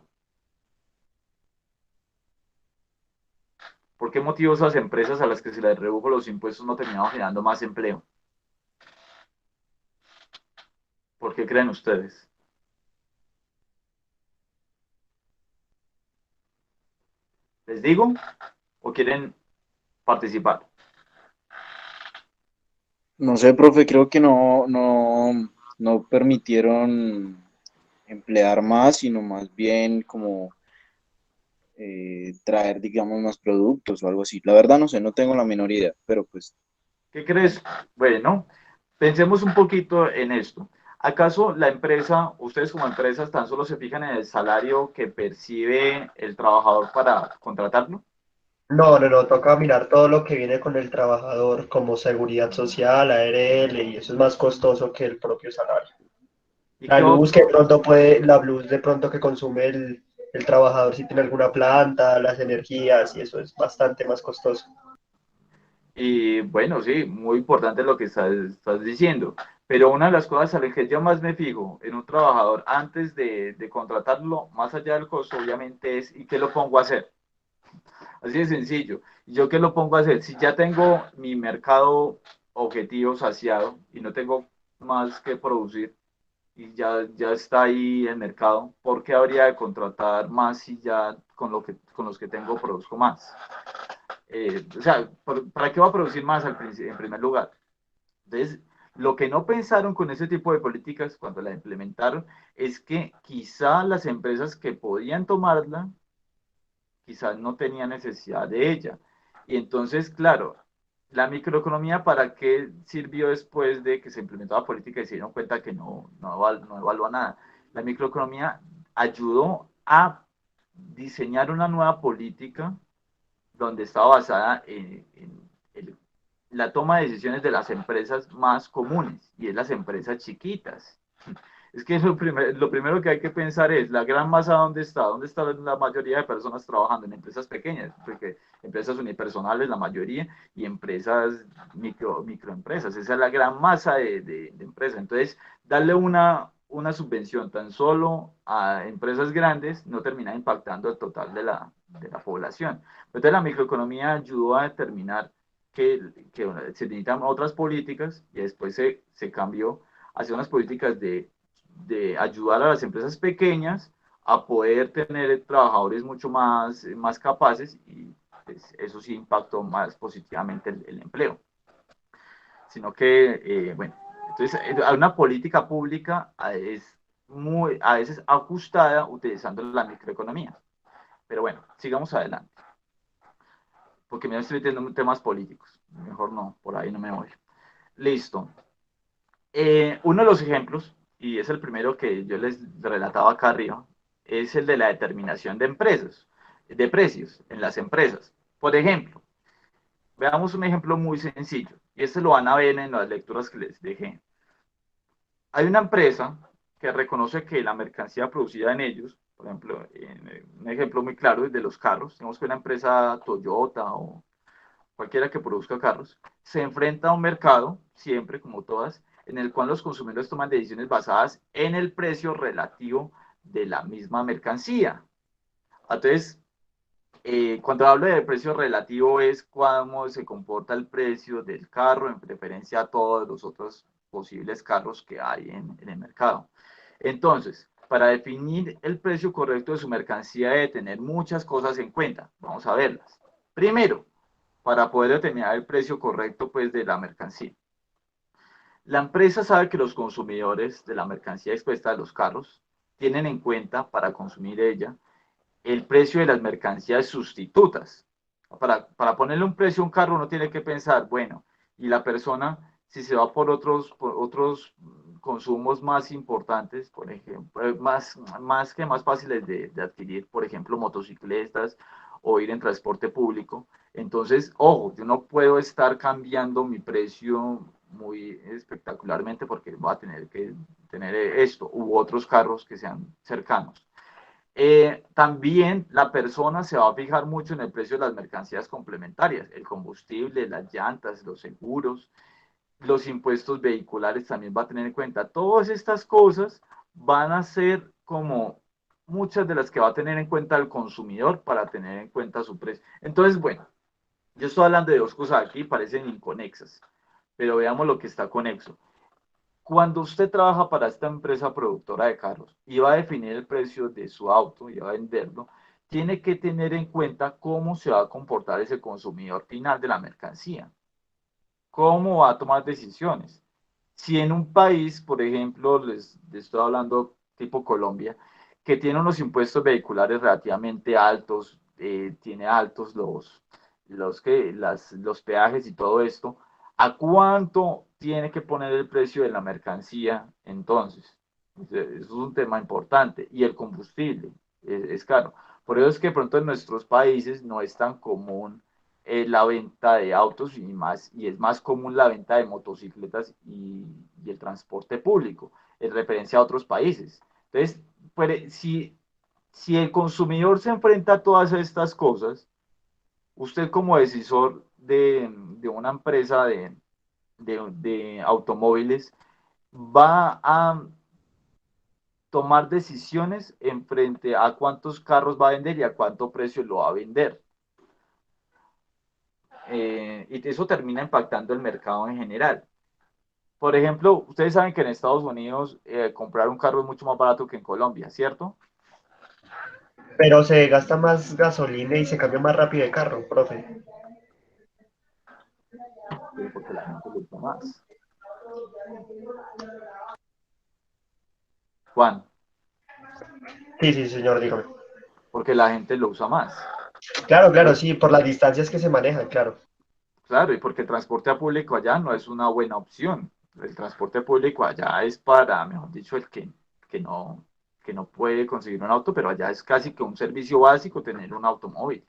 ¿Por qué motivo esas empresas a las que se les redujo los impuestos no terminaron generando más empleo? ¿Por qué creen ustedes? ¿Les digo o quieren participar? no sé, profe, creo que no permitieron emplear más, sino más bien como traer, digamos, más productos o algo así. La verdad no sé, no tengo la menor idea, pero pues ¿Qué crees? Bueno, pensemos un poquito en esto. ¿Acaso la empresa, ustedes como empresas, tan solo se fijan en el salario que percibe el trabajador para contratarlo? No, toca mirar todo lo que viene con el trabajador, como seguridad social, ARL, y eso es más costoso que el propio salario. ¿Y La qué luz que otro? pronto la luz de pronto que consume el trabajador si tiene alguna planta, las energías, y eso es bastante más costoso. Y bueno, sí, muy importante lo que estás diciendo. Pero una de las cosas a las que yo más me fijo en un trabajador antes de contratarlo, más allá del costo, obviamente es ¿y qué lo pongo a hacer? Así de sencillo. ¿Y yo qué lo pongo a hacer? Si ya tengo mi mercado objetivo saciado y no tengo más que producir y ya está ahí el mercado, ¿por qué habría de contratar más si ya con los que tengo produzco más? O sea, ¿para qué va a producir más en primer lugar? Entonces, Lo que no pensaron con ese tipo de políticas cuando la implementaron es que quizá las empresas que podían tomarla, quizás no tenían necesidad de ella. Y entonces, claro, la microeconomía, ¿para qué sirvió después de que se implementó la política y se dieron cuenta que no evalúa nada? La microeconomía ayudó a diseñar una nueva política donde estaba basada en la toma de decisiones de las empresas más comunes, y es las empresas chiquitas. Es que lo primero que hay que pensar es, la gran masa, ¿dónde está? ¿Dónde está la mayoría de personas trabajando? En empresas pequeñas, porque empresas unipersonales, la mayoría, y empresas, microempresas. Esa es la gran masa de empresas. Entonces, darle una subvención tan solo a empresas grandes no termina impactando el total de la población. Entonces, la microeconomía ayudó a determinar que se necesitan otras políticas, y después se cambió hacia unas políticas de ayudar a las empresas pequeñas a poder tener trabajadores mucho más capaces, y pues, eso sí impactó más positivamente el empleo. Sino que, bueno, entonces una política pública es a veces ajustada utilizando la microeconomía. Pero bueno, sigamos adelante, porque me estoy metiendo temas políticos. Mejor no, por ahí no me voy. Listo. Uno de los ejemplos, y es el primero que yo les relataba acá arriba, es el de la determinación de precios en las empresas. Por ejemplo, veamos un ejemplo muy sencillo, y este lo van a ver en las lecturas que les dejé. Hay una empresa que reconoce que la mercancía producida en ellos, por ejemplo, un ejemplo muy claro es de los carros. Tenemos que una empresa Toyota o cualquiera que produzca carros, se enfrenta a un mercado, siempre como todas, en el cual los consumidores toman decisiones basadas en el precio relativo de la misma mercancía. Entonces, cuando hablo de precio relativo es cómo se comporta el precio del carro en preferencia a todos los otros posibles carros que hay en el mercado. Entonces, para definir el precio correcto de su mercancía debe tener muchas cosas en cuenta. Vamos a verlas. Primero, para poder determinar el precio correcto, pues, de la mercancía. La empresa sabe que los consumidores de la mercancía expuesta de los carros tienen en cuenta, para consumir ella, el precio de las mercancías sustitutas. Para ponerle un precio a un carro uno tiene que pensar, bueno, y la persona, si se va por otros consumos más importantes, por ejemplo, más fáciles de adquirir, por ejemplo, motocicletas o ir en transporte público. Entonces, ojo, yo no puedo estar cambiando mi precio muy espectacularmente porque voy a tener que tener esto u otros carros que sean cercanos. También la persona se va a fijar mucho en el precio de las mercancías complementarias, el combustible, las llantas, los seguros, los impuestos vehiculares también va a tener en cuenta. Todas estas cosas van a ser como muchas de las que va a tener en cuenta el consumidor para tener en cuenta su precio. Entonces, bueno, yo estoy hablando de dos cosas aquí, parecen inconexas, pero veamos lo que está conexo. Cuando usted trabaja para esta empresa productora de carros y va a definir el precio de su auto y va a venderlo, tiene que tener en cuenta cómo se va a comportar ese consumidor final de la mercancía, cómo va a tomar decisiones. Si en un país, por ejemplo, les estoy hablando tipo Colombia, que tiene unos impuestos vehiculares relativamente altos, tiene altos los peajes y todo esto, ¿a cuánto tiene que poner el precio de la mercancía entonces? Eso es un tema importante. Y el combustible es caro. Por eso es que pronto en nuestros países no es tan común la venta de autos, y es más común la venta de motocicletas y el transporte público en referencia a otros países. Entonces, pues, si el consumidor se enfrenta a todas estas cosas, usted como decisor de una empresa de automóviles va a tomar decisiones en frente a cuántos carros va a vender y a cuánto precio lo va a vender. Y eso termina impactando el mercado en general. Por ejemplo, ustedes saben que en Estados Unidos comprar un carro es mucho más barato que en Colombia, ¿cierto? Pero se gasta más gasolina y se cambia más rápido de carro, profe. Pero porque la gente lo usa más. Juan, Sí, sí, señor, dígame. porque la gente lo usa más. Claro, claro, sí, por las distancias que se manejan, claro. Claro, y porque el transporte público allá no es una buena opción. El transporte público allá es para, mejor dicho, que no, que no puede conseguir un auto, pero allá es casi que un servicio básico tener un automóvil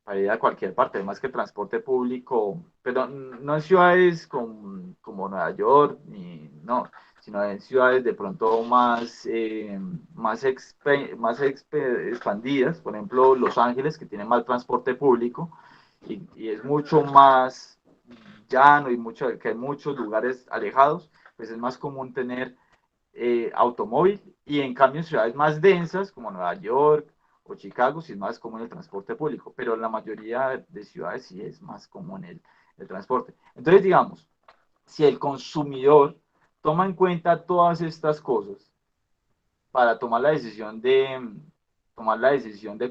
para ir a cualquier parte. Además que el transporte público, pero no en ciudades como Nueva York, ni, no, sino en ciudades de pronto más expandidas, por ejemplo, Los Ángeles, que tiene más transporte público y es mucho más llano y que hay muchos lugares alejados, pues es más común tener automóvil y en cambio en ciudades más densas como Nueva York o Chicago sí es más común el transporte público, pero en la mayoría de ciudades sí es más común el transporte. Entonces, digamos, si el consumidor toma en cuenta todas estas cosas para tomar la decisión de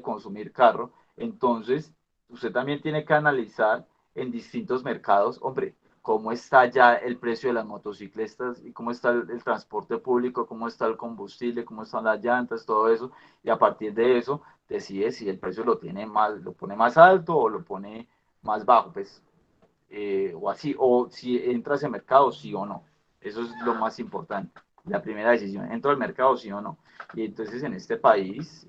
consumir carro, entonces usted también tiene que analizar en distintos mercados, hombre, cómo está ya el precio de las motocicletas y cómo está el transporte público, cómo está el combustible, cómo están las llantas, todo eso, y a partir de eso decide si el precio lo pone más alto o lo pone más bajo, pues, o así, o si entra a ese mercado, sí o no. Eso es lo más importante. La primera decisión, ¿entro al mercado, sí o no? Y entonces en este país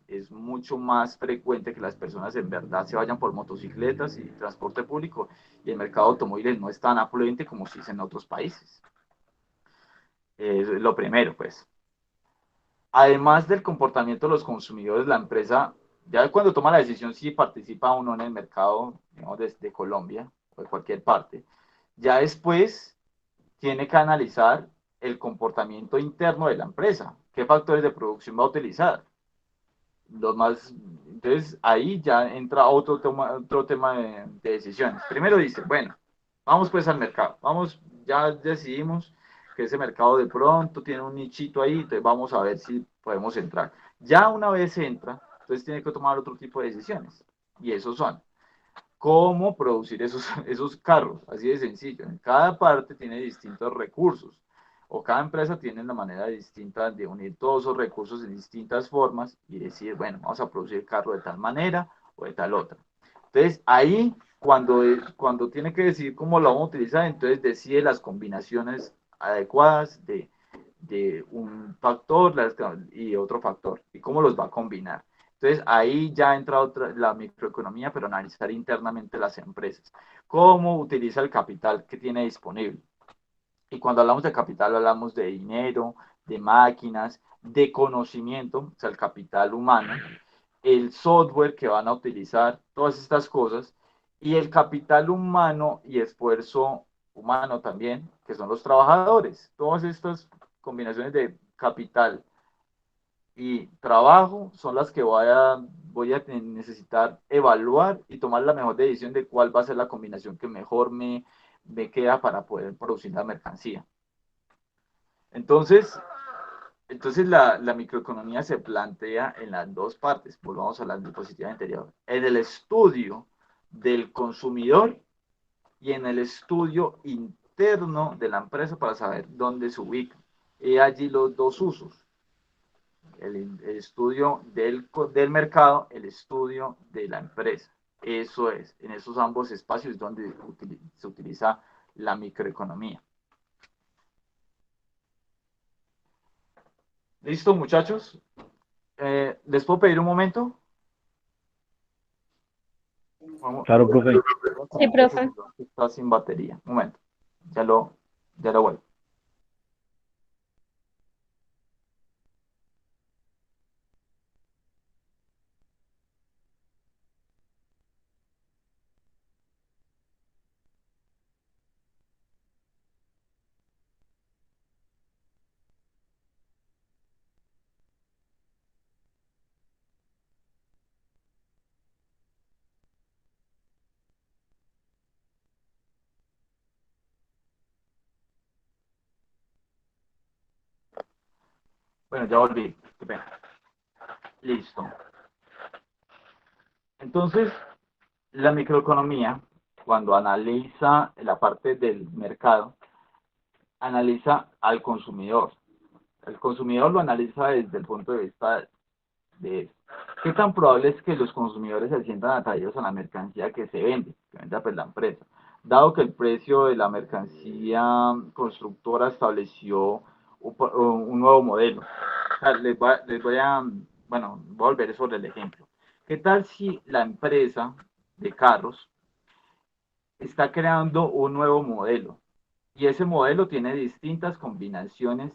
es mucho más frecuente que las personas en verdad se vayan por motocicletas y transporte público y el mercado de automóviles no es tan afluente como si es en otros países. Lo primero, pues. Además del comportamiento de los consumidores, la empresa, ya cuando toma la decisión si participa o no en el mercado, digamos, desde Colombia o de cualquier parte, ya después tiene que analizar el comportamiento interno de la empresa, qué factores de producción va a utilizar. Entonces ahí ya entra otro tema de decisiones. Primero dice, bueno, vamos pues al mercado, vamos, ya decidimos que ese mercado de pronto tiene un nichito ahí, entonces vamos a ver si podemos entrar. Ya una vez entra, entonces tiene que tomar otro tipo de decisiones. Y esos son, cómo producir esos carros, así de sencillo. En cada parte tiene distintos recursos, o cada empresa tiene una manera distinta de unir todos esos recursos en distintas formas y decir, bueno, vamos a producir el carro de tal manera o de tal otra. Entonces, ahí, cuando tiene que decidir cómo lo vamos a utilizar, entonces decide las combinaciones adecuadas de un factor y otro factor, y cómo los va a combinar. Entonces ahí ya entra la microeconomía, pero analizar internamente las empresas. ¿Cómo utiliza el capital que tiene disponible? Y cuando hablamos de capital hablamos de dinero, de máquinas, de conocimiento, o sea, el capital humano, el software que van a utilizar, todas estas cosas, y el capital humano y esfuerzo humano también, que son los trabajadores. Todas estas combinaciones de capital y trabajo son las que voy a necesitar evaluar y tomar la mejor decisión de cuál va a ser la combinación que mejor me queda para poder producir la mercancía. Entonces, la microeconomía se plantea en las dos partes, volvamos a la diapositiva anterior, en el estudio del consumidor y en el estudio interno de la empresa para saber dónde se ubica. Y allí los dos usos. El estudio del mercado, el estudio de la empresa. Eso es, en esos ambos espacios donde se utiliza la microeconomía. ¿Listo, muchachos? ¿Les puedo pedir un momento? Claro, profe. Sí, profe. Está sin batería. Un momento. Ya lo vuelvo. Bueno, ya volví. Qué pena. Listo. Entonces, la microeconomía, cuando analiza la parte del mercado, analiza al consumidor. El consumidor lo analiza desde el punto de vista de qué tan probable es que los consumidores se sientan atraídos a la mercancía que se vende, que vende pues la empresa. Dado que el precio de la mercancía constructora estableció un nuevo modelo. O sea, bueno, voy a volver sobre el ejemplo. ¿Qué tal si la empresa de carros está creando un nuevo modelo y ese modelo tiene distintas combinaciones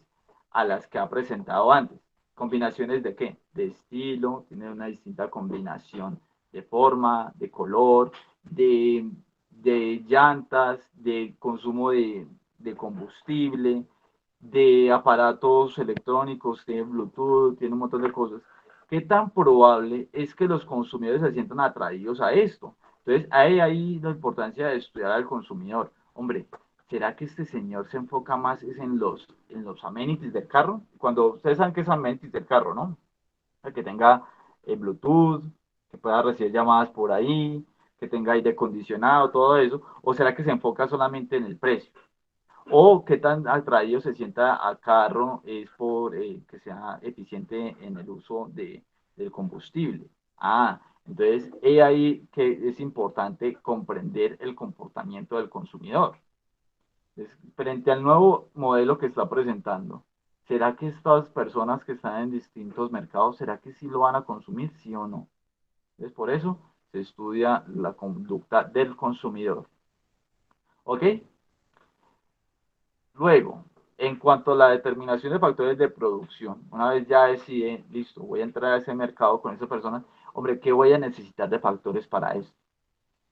a las que ha presentado antes? ¿Combinaciones de qué? De estilo, tiene una distinta combinación de forma, de color, de llantas, de consumo de combustible, de aparatos electrónicos, tiene Bluetooth, tiene un montón de cosas. ¿Qué tan probable es que los consumidores se sientan atraídos a esto? Entonces, hay ahí la importancia de estudiar al consumidor. Hombre, ¿será que este señor se enfoca más en los amenities del carro? Cuando ustedes saben que es amenities del carro, ¿no? Que tenga Bluetooth, que pueda recibir llamadas por ahí, que tenga aire acondicionado, todo eso. ¿O será que se enfoca solamente en el precio? O qué tan atraído se sienta a carro es por que sea eficiente en el uso del combustible. Entonces, es ahí que es importante comprender el comportamiento del consumidor. Entonces, frente al nuevo modelo que está presentando, ¿será que estas personas que están en distintos mercados, será que sí lo van a consumir, sí o no? Entonces, por eso se estudia la conducta del consumidor. ¿Ok? Luego, en cuanto a la determinación de factores de producción, una vez ya decide, listo, voy a entrar a ese mercado con esa persona, hombre, ¿qué voy a necesitar de factores para esto?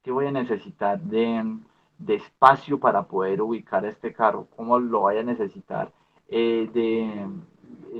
¿Qué voy a necesitar de espacio para poder ubicar este carro? ¿Cómo lo voy a necesitar de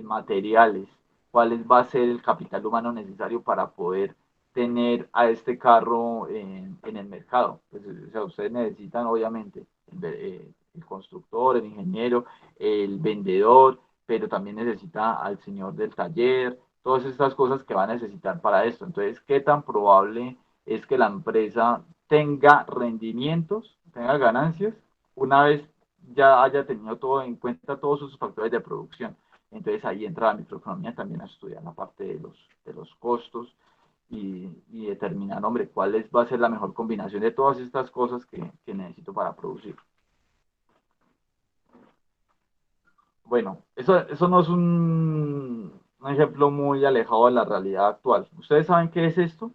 materiales? ¿Cuál va a ser el capital humano necesario para poder tener a este carro en el mercado? Pues, o sea, ustedes necesitan, obviamente, el constructor, el ingeniero, el vendedor, pero también necesita al señor del taller, todas estas cosas que va a necesitar para esto. Entonces, ¿qué tan probable es que la empresa tenga rendimientos, tenga ganancias, una vez ya haya tenido todo en cuenta, todos sus factores de producción? Entonces ahí entra la microeconomía también a estudiar la parte de los costos y determinar, hombre, va a ser la mejor combinación de todas estas cosas que necesito para producir. Bueno, eso no es un ejemplo muy alejado de la realidad actual. ¿Ustedes saben qué es esto?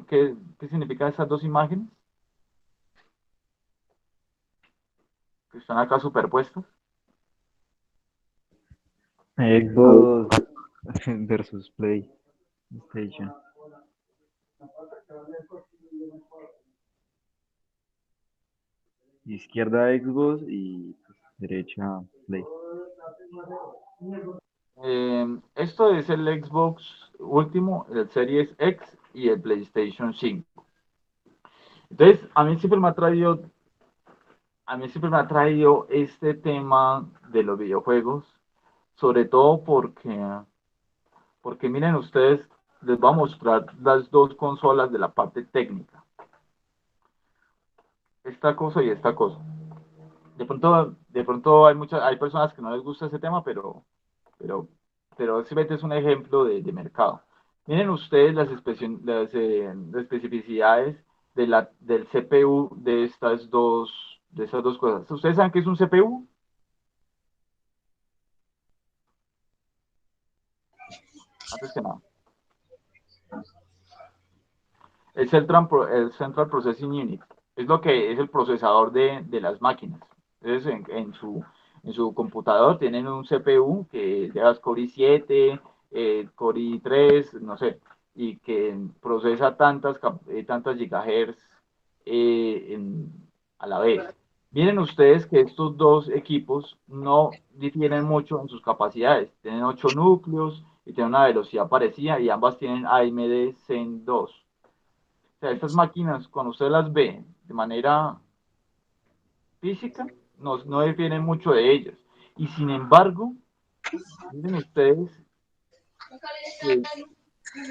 ¿Qué significan estas dos imágenes que están acá superpuestas? Xbox versus PlayStation. Izquierda Xbox y derecha Play. Esto es el Xbox último, el Series X y el PlayStation 5. Entonces, a mí siempre me ha traído este tema de los videojuegos, sobre todo porque miren ustedes, les voy a mostrar las dos consolas de la parte técnica. Esta cosa y esta cosa. De pronto hay personas que no les gusta ese tema, pero simplemente es un ejemplo de mercado. Miren ustedes las especificidades del CPU de estas dos cosas. ¿Ustedes saben qué es un CPU? Antes que nada. El Central Processing Unit. Es lo que es el procesador de las máquinas. Entonces, en su computador tienen un CPU que es de Core i7, Core i3, no sé, y que procesa tantas gigahertz a la vez. Miren ustedes que estos dos equipos no difieren mucho en sus capacidades. Tienen 8 núcleos y tienen una velocidad parecida y ambas tienen AMD Zen 2. O sea, estas máquinas, cuando usted las ve de manera física, no difieren mucho de ellas. Y sin embargo, miren ustedes que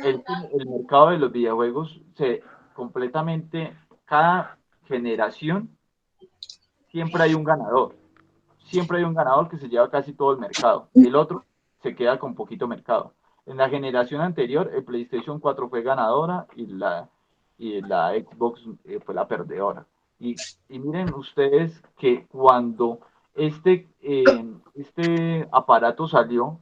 el mercado de los videojuegos completamente, cada generación, siempre hay un ganador. siempre hay un ganador que se lleva casi todo el mercado, el otro se queda con poquito mercado. En la generación anterior, el PlayStation 4 fue ganadora y la Xbox fue la perdedora. Y miren ustedes que cuando este aparato salió,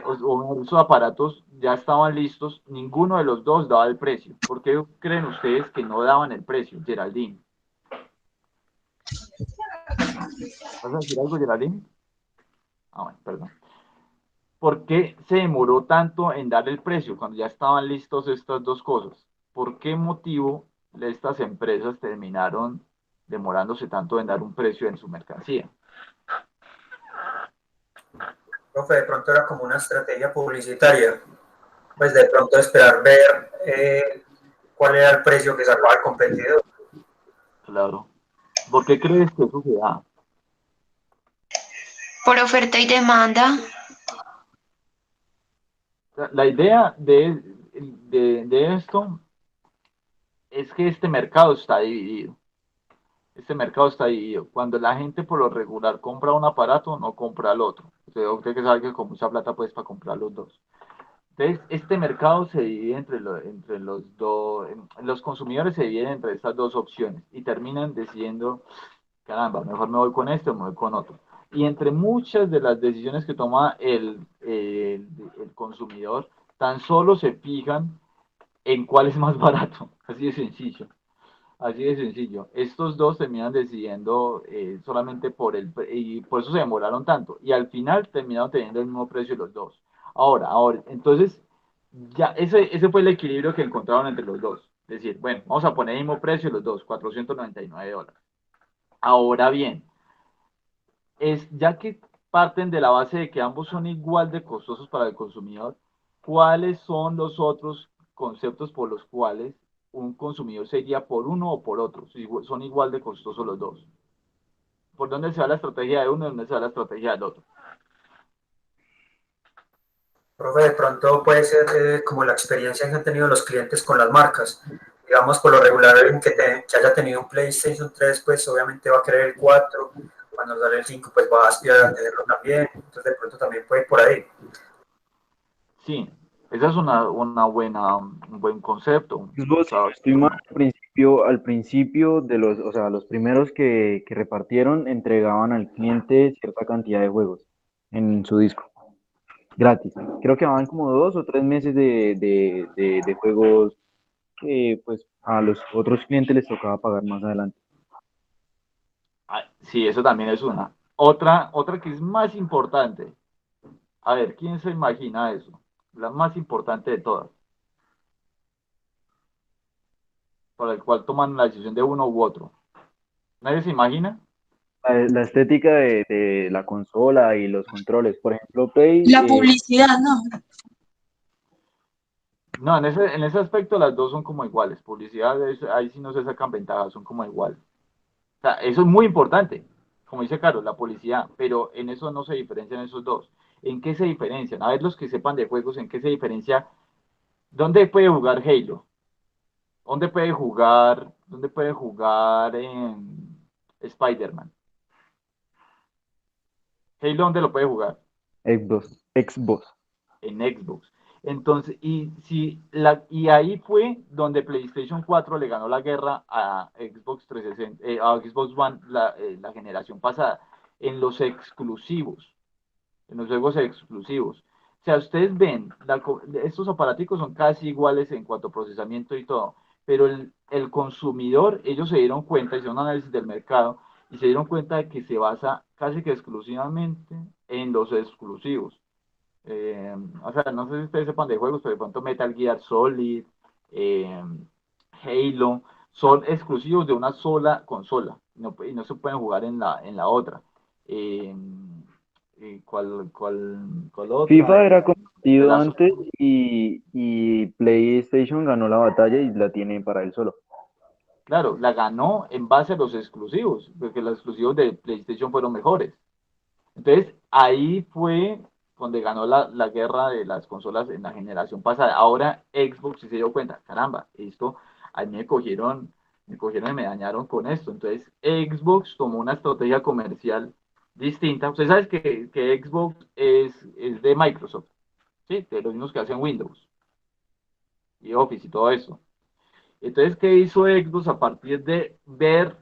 o esos aparatos ya estaban listos, ninguno de los dos daba el precio. ¿Por qué creen ustedes que no daban el precio, Geraldine? ¿Vas a decir algo, Geraldine? Ah, bueno, perdón. ¿Por qué se demoró tanto en dar el precio cuando ya estaban listos estas dos cosas? ¿Por qué motivo estas empresas terminaron demorándose tanto en dar un precio en su mercancía? Profe, de pronto era como una estrategia publicitaria, pues de pronto esperar ver cuál era el precio que sacaba el competidor. Claro. ¿Por qué crees que eso se da? Por oferta y demanda. La idea de esto es que este mercado está dividido. Este mercado está dividido. Cuando la gente por lo regular compra un aparato, no compra el otro. Usted que sabe que con mucha plata pues para comprar los dos. Entonces, este mercado se divide entre los dos, los consumidores se dividen entre estas dos opciones y terminan decidiendo, caramba, mejor me voy con este o me voy con otro. Y entre muchas de las decisiones que toma el consumidor, tan solo se fijan en cuál es más barato. Así de sencillo. Así de sencillo. Estos dos terminan decidiendo solamente y por eso se demoraron tanto. Y al final terminaron teniendo el mismo precio los dos. Ahora, entonces, ya ese fue el equilibrio que encontraron entre los dos. Es decir, bueno, vamos a poner el mismo precio los dos, $499. Ahora bien, ya que parten de la base de que ambos son igual de costosos para el consumidor, ¿cuáles son los otros conceptos por los cuales un consumidor se iría por uno o por otro? Si son igual de costosos los dos. ¿Por dónde se va la estrategia de uno y dónde se va la estrategia del otro? Profe, de pronto puede ser como la experiencia que han tenido los clientes con las marcas. Digamos, por lo regular, que haya tenido un PlayStation 3, pues obviamente va a querer el 4. Cuando sale el 5, pues va a aspirar a tenerlo también. Entonces, de pronto también puede ir por ahí. Sí, esa es un buen concepto. Xbox, si no estoy mal, al principio de o sea, los primeros que repartieron entregaban al cliente cierta cantidad de juegos en su disco, gratis. Creo que daban como 2 o 3 meses de juegos que pues a los otros clientes les tocaba pagar más adelante. Sí, eso también es una. Otra que es más importante. A ver, ¿quién se imagina eso? La más importante de todas. Por el cual toman la decisión de uno u otro. ¿Nadie se imagina? La estética de la consola y los controles, por ejemplo, Play, La publicidad, ¿no? No, en ese aspecto las dos son como iguales. Publicidad, ahí sí no se sacan ventajas, son como iguales. O sea, eso es muy importante, como dice Carlos, la publicidad, pero en eso no se diferencian esos dos. ¿En qué se diferencian? A ver, los que sepan de juegos, ¿en qué se diferencia? ¿Dónde puede jugar Halo? ¿Dónde puede jugar en Spider-Man? Halo, ¿dónde lo puede jugar? Xbox. En Xbox. Entonces, y ahí fue donde PlayStation 4 le ganó la guerra a Xbox 360, a Xbox One la generación pasada, en los exclusivos, en los juegos exclusivos. O sea, ustedes ven, estos aparaticos son casi iguales en cuanto a procesamiento y todo, pero el consumidor, ellos se dieron cuenta, hicieron un análisis del mercado y se dieron cuenta de que se basa casi que exclusivamente en los exclusivos. O sea, no sé si ustedes sepan de juegos, pero de pronto Metal Gear Solid, eh, Halo, son exclusivos de una sola consola y no se pueden jugar en la otra. Eh, ¿Cuál otra? FIFA era The competido Last of antes Us. y PlayStation ganó la batalla y la tiene para él solo. Claro, la ganó en base a los exclusivos, porque los exclusivos de PlayStation fueron mejores. Entonces, ahí fue donde ganó la guerra de las consolas en la generación pasada. Ahora Xbox sí se dio cuenta, caramba, a mí me cogieron me cogieron y me dañaron con esto. Entonces, Xbox tomó una estrategia comercial distinta. Usted sabe que Xbox es de Microsoft, ¿sí? De los mismos que hacen Windows y Office y todo eso. Entonces, ¿qué hizo Xbox a partir de ver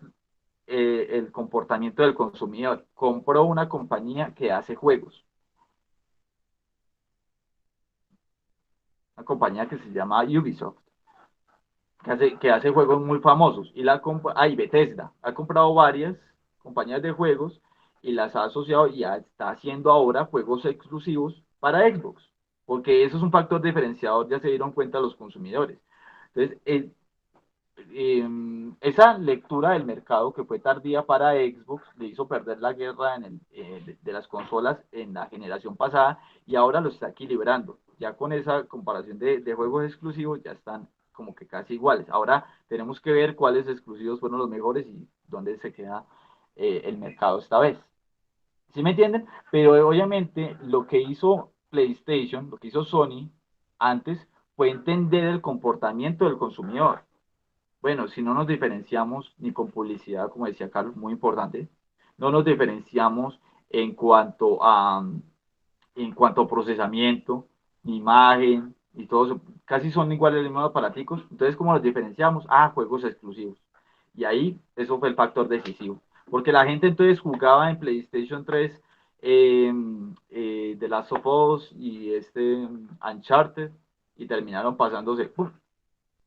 el comportamiento del consumidor? Compró una compañía que hace juegos, una compañía que se llama Ubisoft, que hace juegos muy famosos. Y Bethesda ha comprado varias compañías de juegos y las ha asociado y ya está haciendo ahora juegos exclusivos para Xbox, porque eso es un factor diferenciador, ya se dieron cuenta los consumidores. Entonces, esa lectura del mercado que fue tardía para Xbox le hizo perder la guerra de las consolas en la generación pasada y ahora lo está equilibrando. Ya con esa comparación de juegos exclusivos ya están como que casi iguales. Ahora tenemos que ver cuáles exclusivos fueron los mejores y dónde se queda el mercado esta vez. ¿Sí me entienden? Pero obviamente lo que hizo PlayStation, lo que hizo Sony antes fue entender el comportamiento del consumidor. Bueno, si no nos diferenciamos ni con publicidad, como decía Carlos, muy importante, no nos diferenciamos en cuanto a procesamiento, ni imagen, y todo eso, casi son iguales los mismos aparaticos. Entonces, ¿cómo los diferenciamos? Juegos exclusivos. Y ahí, eso fue el factor decisivo. Porque la gente entonces jugaba en PlayStation 3 The Last of Us y Uncharted, y terminaron pasándose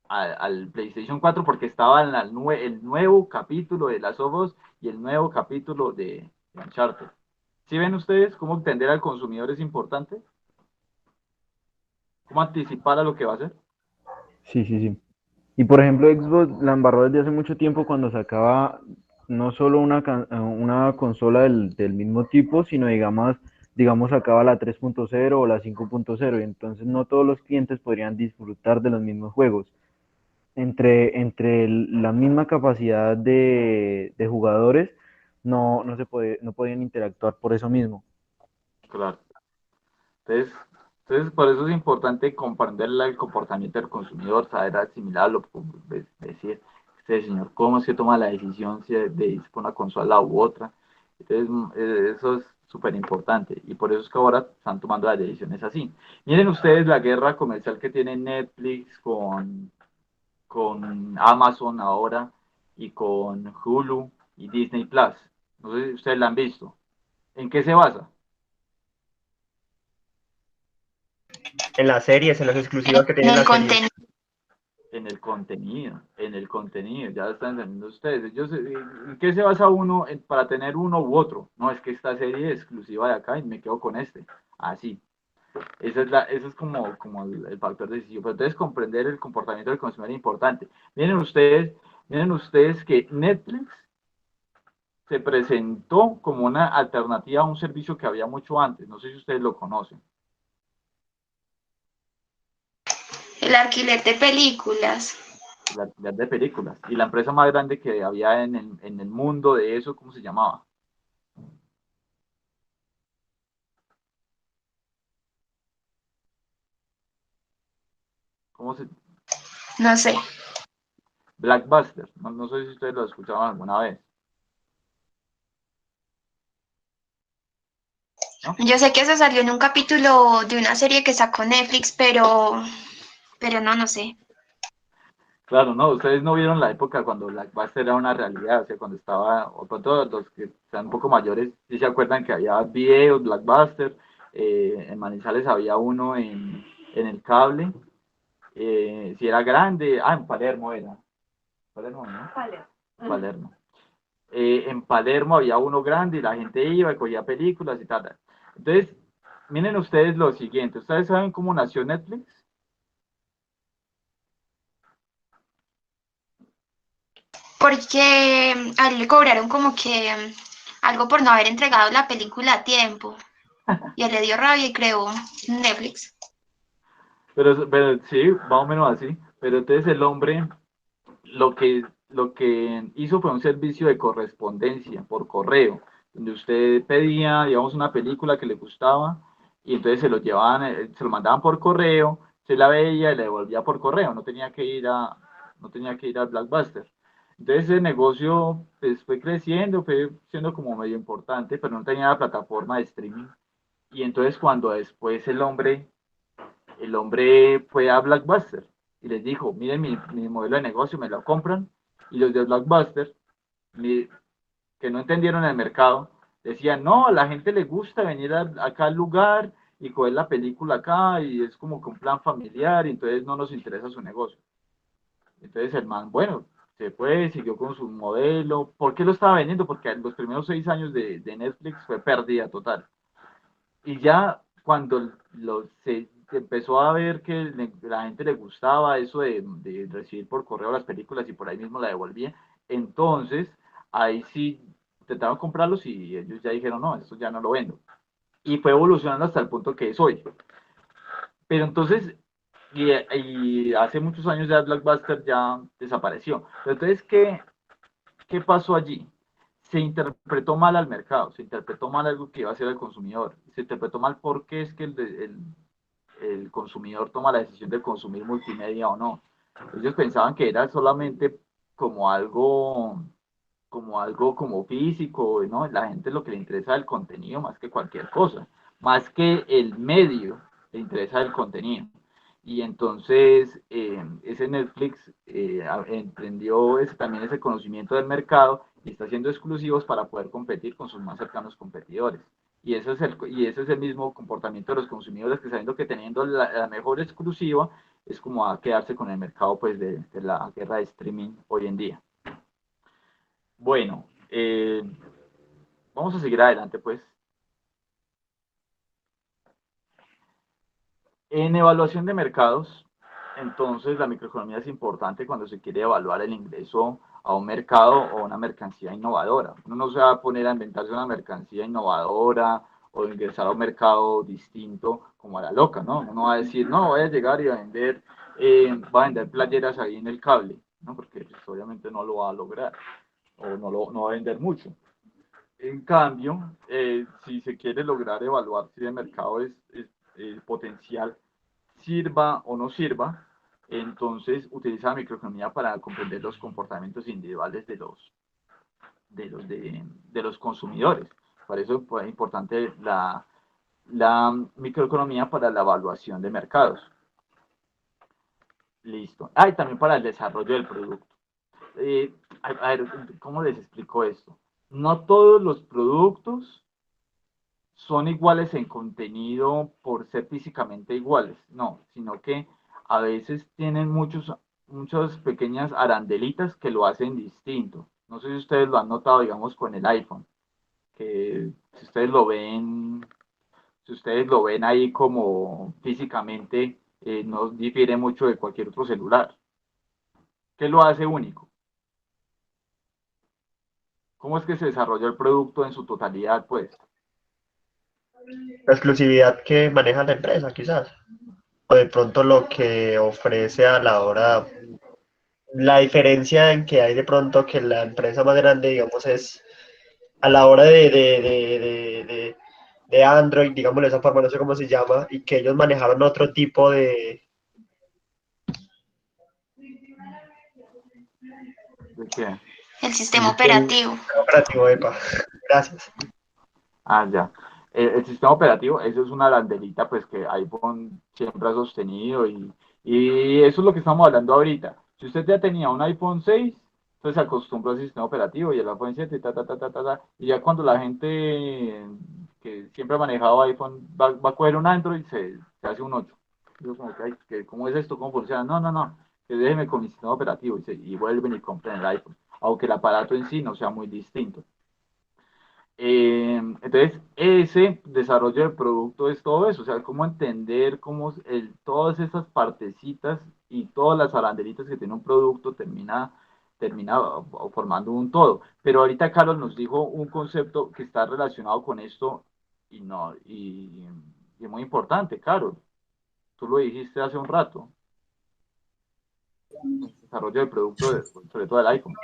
al PlayStation 4 porque estaban el nuevo capítulo de Last of Us y el nuevo capítulo de Uncharted. ¿Sí ven ustedes cómo entender al consumidor es importante? ¿Cómo anticipar a lo que va a hacer? Sí, sí, sí. Y por ejemplo, Xbox la embarró desde hace mucho tiempo cuando sacaba no solo una consola del mismo tipo, sino digamos sacaba la 3.0 o la 5.0 y entonces no todos los clientes podrían disfrutar de los mismos juegos. Entre la misma capacidad de jugadores, no podían interactuar por eso mismo. Claro. Entonces, por eso es importante comprender el comportamiento del consumidor, saber asimilarlo, decir, este señor, ¿cómo es que toma la decisión si de irse por una consola u otra? Entonces, eso es súper importante y por eso es que ahora están tomando las decisiones así. Miren ustedes la guerra comercial que tiene Netflix con Amazon ahora y con Hulu y Disney Plus. No sé si ustedes la han visto. ¿En qué se basa? En las series, en los exclusivos que En tienen el las series. contenido. En el contenido, ya están entendiendo ustedes. ¿En qué se basa uno para tener uno u otro? No, es que esta serie es exclusiva de acá y me quedo con este. Así. Ese es como el factor decisivo. Pero entonces comprender el comportamiento del consumidor es importante. Miren ustedes que Netflix se presentó como una alternativa a un servicio que había mucho antes. No sé si ustedes lo conocen. El alquiler de películas. La actividad de películas. Y la empresa más grande que había en el mundo de eso, ¿cómo se llamaba? ¿Cómo se? No sé. Blackbuster. No sé si ustedes lo escuchaban alguna vez. ¿No? Yo sé que se salió en un capítulo de una serie que sacó Netflix, pero no sé. Claro, no, ustedes no vieron la época cuando Blackbuster era una realidad, o sea, cuando estaba, o pronto los que sean un poco mayores, sí se acuerdan que había videos, Blackbuster, en Manizales había uno en el cable, si era grande, en Palermo era, Palermo, ¿no? Palermo. En Palermo había uno grande y la gente iba y cogía películas y tal. Entonces, miren ustedes lo siguiente, ¿ustedes saben cómo nació Netflix? Porque a él le cobraron como que algo por no haber entregado la película a tiempo. Y él le dio rabia y creó Netflix. Pero sí, más o menos así. Pero entonces el hombre lo que hizo fue un servicio de correspondencia por correo, donde usted pedía, digamos, una película que le gustaba y entonces se lo llevaban, se lo mandaban por correo, se la veía y la devolvía por correo, no tenía que ir a Blockbuster. Entonces ese negocio pues, fue creciendo, fue siendo como medio importante, pero no tenía la plataforma de streaming. Y entonces cuando después el hombre fue a Blockbuster y les dijo, miren mi modelo de negocio, me lo compran. Y los de Blockbuster, que no entendieron el mercado, decían, no, a la gente le gusta venir acá al lugar y coger la película acá y es como que un plan familiar y entonces no nos interesa su negocio. Entonces el man, bueno, se fue, siguió con su modelo. ¿Por qué lo estaba vendiendo? Porque en los primeros 6 años de Netflix fue pérdida total. Y ya cuando se empezó a ver que la gente le gustaba eso de recibir por correo las películas y por ahí mismo la devolvía, entonces ahí sí intentaron comprarlos y ellos ya dijeron, no, esto ya no lo vendo. Y fue evolucionando hasta el punto que es hoy. Pero entonces, y hace muchos años ya Blockbuster ya desapareció. Pero entonces, ¿qué pasó allí? Se interpretó mal al mercado, se interpretó mal algo que iba a ser el consumidor, se interpretó mal por qué es que el consumidor toma la decisión de consumir multimedia o no. Ellos pensaban que era solamente como algo como físico, ¿no? La gente lo que le interesa es el contenido más que cualquier cosa, más que el medio, le interesa el contenido. Y entonces ese Netflix entendió también ese conocimiento del mercado y está haciendo exclusivos para poder competir con sus más cercanos competidores. Y ese es el mismo comportamiento de los consumidores que sabiendo que teniendo la mejor exclusiva es como a quedarse con el mercado pues, de la guerra de streaming hoy en día. Bueno, vamos a seguir adelante pues. En evaluación de mercados, entonces la microeconomía es importante cuando se quiere evaluar el ingreso a un mercado o una mercancía innovadora. Uno no se va a poner a inventarse una mercancía innovadora o ingresar a un mercado distinto como a la loca, ¿no? Uno va a decir, no, voy a llegar y voy a vender playeras ahí en el cable, ¿no? Porque pues, obviamente no lo va a lograr o no va a vender mucho. En cambio, si se quiere lograr evaluar si el mercado es potencial, sirva o no sirva, entonces utiliza la microeconomía para comprender los comportamientos individuales de los consumidores. Por eso es importante la microeconomía para la evaluación de mercados. Listo. Y también para el desarrollo del producto. A ver, ¿cómo les explico esto? No todos los productos son iguales en contenido por ser físicamente iguales, no, sino que a veces tienen muchas pequeñas arandelitas que lo hacen distinto. No sé si ustedes lo han notado, digamos, con el iPhone, que si ustedes lo ven ahí como físicamente, no difiere mucho de cualquier otro celular. ¿Qué lo hace único? ¿Cómo es que se desarrolló el producto en su totalidad, pues? La exclusividad que maneja la empresa, quizás. O de pronto lo que ofrece a la hora, la diferencia en que hay de pronto que la empresa más grande, digamos, es a la hora de Android, digamos de esa forma, no sé cómo se llama, y que ellos manejaron otro tipo de... ¿De qué? El sistema operativo. Operativo, epa. Gracias. Ah, ya. El sistema operativo, eso es una banderita pues que iPhone siempre ha sostenido y eso es lo que estamos hablando ahorita. Si usted ya tenía un iPhone 6, entonces se acostumbró al sistema operativo y el iPhone 7, y ya cuando la gente que siempre ha manejado iPhone va a coger un Android, se hace un 8. Yo como que, ay, ¿cómo es esto? ¿Cómo funciona? No, que déjeme con mi sistema operativo y vuelven y compren el iPhone, aunque el aparato en sí no sea muy distinto. Entonces, ese desarrollo del producto es todo eso, o sea, cómo entender cómo todas esas partecitas y todas las arandelitas que tiene un producto termina formando un todo. Pero ahorita Carlos nos dijo un concepto que está relacionado con esto y no, y es muy importante, Carlos. Tú lo dijiste hace un rato, el desarrollo del producto, sobre todo del iPhone.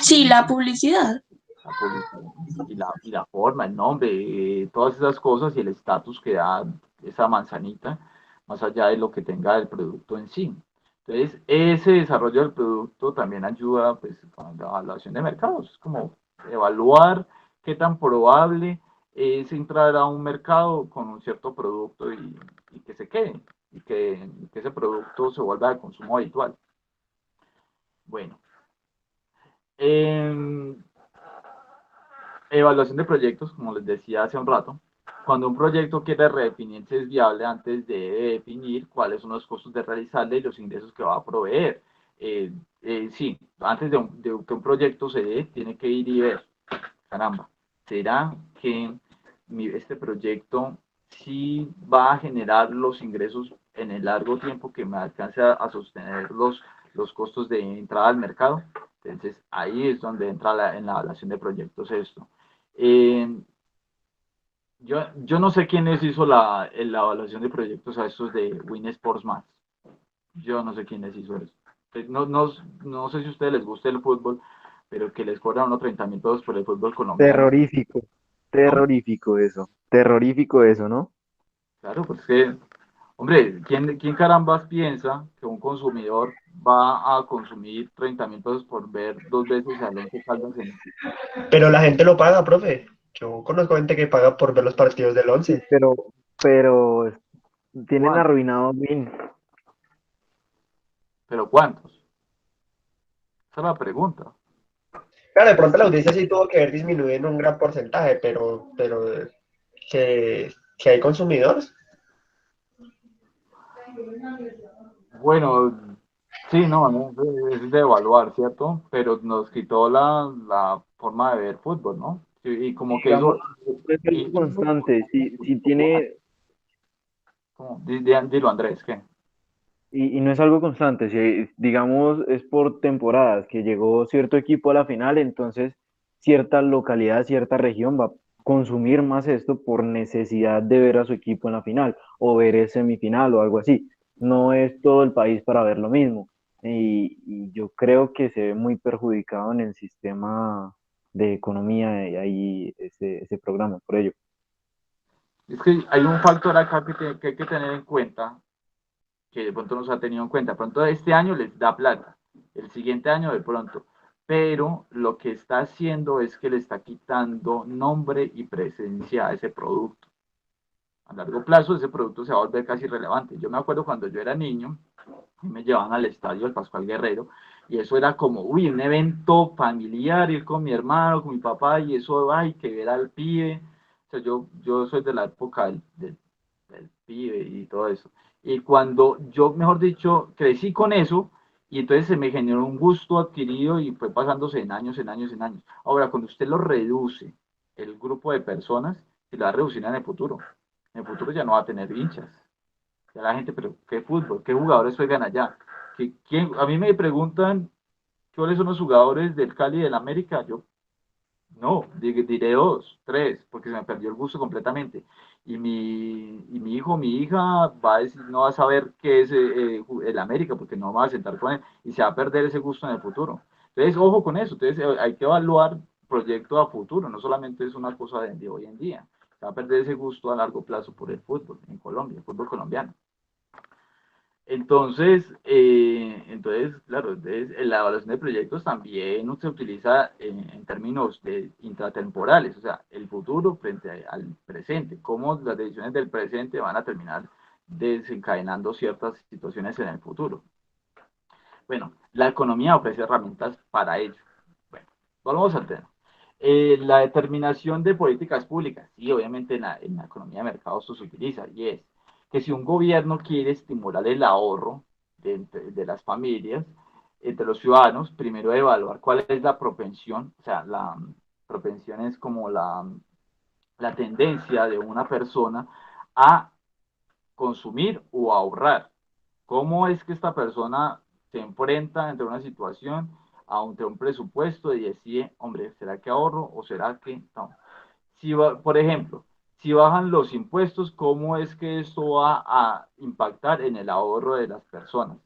Sí, la publicidad. La publicidad y la forma, el nombre, todas esas cosas y el estatus que da esa manzanita, más allá de lo que tenga el producto en sí. Entonces, ese desarrollo del producto también ayuda pues, con la evaluación de mercados, es como evaluar qué tan probable es entrar a un mercado con un cierto producto y que se quede, y que ese producto se vuelva de consumo habitual. Bueno, evaluación de proyectos, como les decía hace un rato, cuando un proyecto quiere redefinir si es viable, antes de definir cuáles son los costos de realizarle y los ingresos que va a proveer. Sí, antes de que un proyecto se dé, tiene que ir y ver, caramba, ¿será que este proyecto sí va a generar los ingresos en el largo tiempo que me alcance a sostener los costos de entrada al mercado? Entonces, ahí es donde entra en la evaluación de proyectos esto. Yo no sé quiénes hizo la evaluación de proyectos a estos de Win Sports Max. Yo no sé quiénes hizo eso. No sé si a ustedes les gusta el fútbol, pero que les cobran unos 30.000 pesos por el fútbol colombiano. Terrorífico, ¿No? terrorífico eso, ¿no? Claro, pues que, hombre, ¿quién carambas piensa que un consumidor va a consumir 30.000 pesos por ver 2 veces al Once Caldas en... Pero la gente lo paga, profe. Yo conozco gente que paga por ver los partidos del Sí, 11. pero tienen ¿Cuántos? arruinado bien. ¿Pero cuántos? Esa es la pregunta. Claro, de pronto la audiencia sí tuvo que ver disminuido en un gran porcentaje, pero que hay consumidores. Bueno, sí, no, es de evaluar, ¿cierto? Pero nos quitó la forma de ver fútbol, ¿no? Y como que Digamos, eso... no es algo Y, constante, si tiene, dilo, Andrés, ¿qué? y no es algo constante, si digamos es por temporadas, que llegó cierto equipo a la final, entonces cierta localidad, cierta región va a consumir más esto por necesidad de ver a su equipo en la final, o ver el semifinal o algo así. No es todo el país para ver lo mismo. Y yo creo que se ve muy perjudicado en el sistema de economía y ahí ese programa, por ello. Es que hay un factor acá que hay que tener en cuenta, que de pronto no se ha tenido en cuenta. De pronto este año les da plata, el siguiente año de pronto, pero lo que está haciendo es que le está quitando nombre y presencia a ese producto. A largo plazo ese producto se va a volver casi irrelevante. Yo me acuerdo cuando yo era niño, y me llevaban al estadio del Pascual Guerrero, y eso era como, uy, un evento familiar, ir con mi hermano, con mi papá, y eso, ay, que ver al pibe. O sea, yo soy de la época del pibe y todo eso. Y cuando yo, mejor dicho, crecí con eso, y entonces se me generó un gusto adquirido y fue pasándose en años, en años, en años. Ahora, cuando usted lo reduce, el grupo de personas, se lo va a reducir en el futuro. En el futuro ya no va a tener hinchas. Ya la gente, pero ¿qué fútbol? ¿Qué jugadores juegan allá? A mí me preguntan cuáles son los jugadores del Cali y del América. Yo no, diré 2, 3, porque se me perdió el gusto completamente. Y mi hijo, mi hija va a decir, no va a saber qué es el América, porque no va a sentar con él y se va a perder ese gusto en el futuro. Entonces, ojo con eso. Entonces, hay que evaluar proyecto a futuro, no solamente es una cosa de hoy en día. Se va a perder ese gusto a largo plazo por el fútbol en Colombia, el fútbol colombiano. Entonces, claro, la evaluación de proyectos también se utiliza en términos intratemporales, o sea, el futuro frente al presente, cómo las decisiones del presente van a terminar desencadenando ciertas situaciones en el futuro. Bueno, la economía ofrece herramientas para ello. Bueno, volvamos al tema. La determinación de políticas públicas, sí, obviamente en la economía de mercado esto se utiliza, y es que si un gobierno quiere estimular el ahorro de las familias, entre los ciudadanos, primero evaluar cuál es la propensión, o sea, la propensión es como la tendencia de una persona a consumir o ahorrar. ¿Cómo es que esta persona se enfrenta entre una situación, ante un presupuesto y decide, hombre, ¿será que ahorro o será que no? Por ejemplo, si bajan los impuestos, ¿cómo es que esto va a impactar en el ahorro de las personas?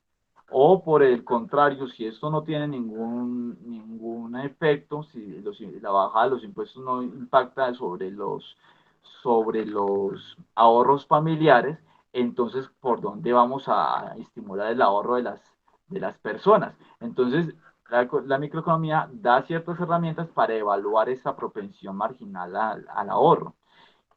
O por el contrario, si esto no tiene ningún efecto, si la bajada de los impuestos no impacta sobre los ahorros familiares, entonces, ¿por dónde vamos a estimular el ahorro de las personas. Entonces, la microeconomía da ciertas herramientas para evaluar esa propensión marginal al ahorro.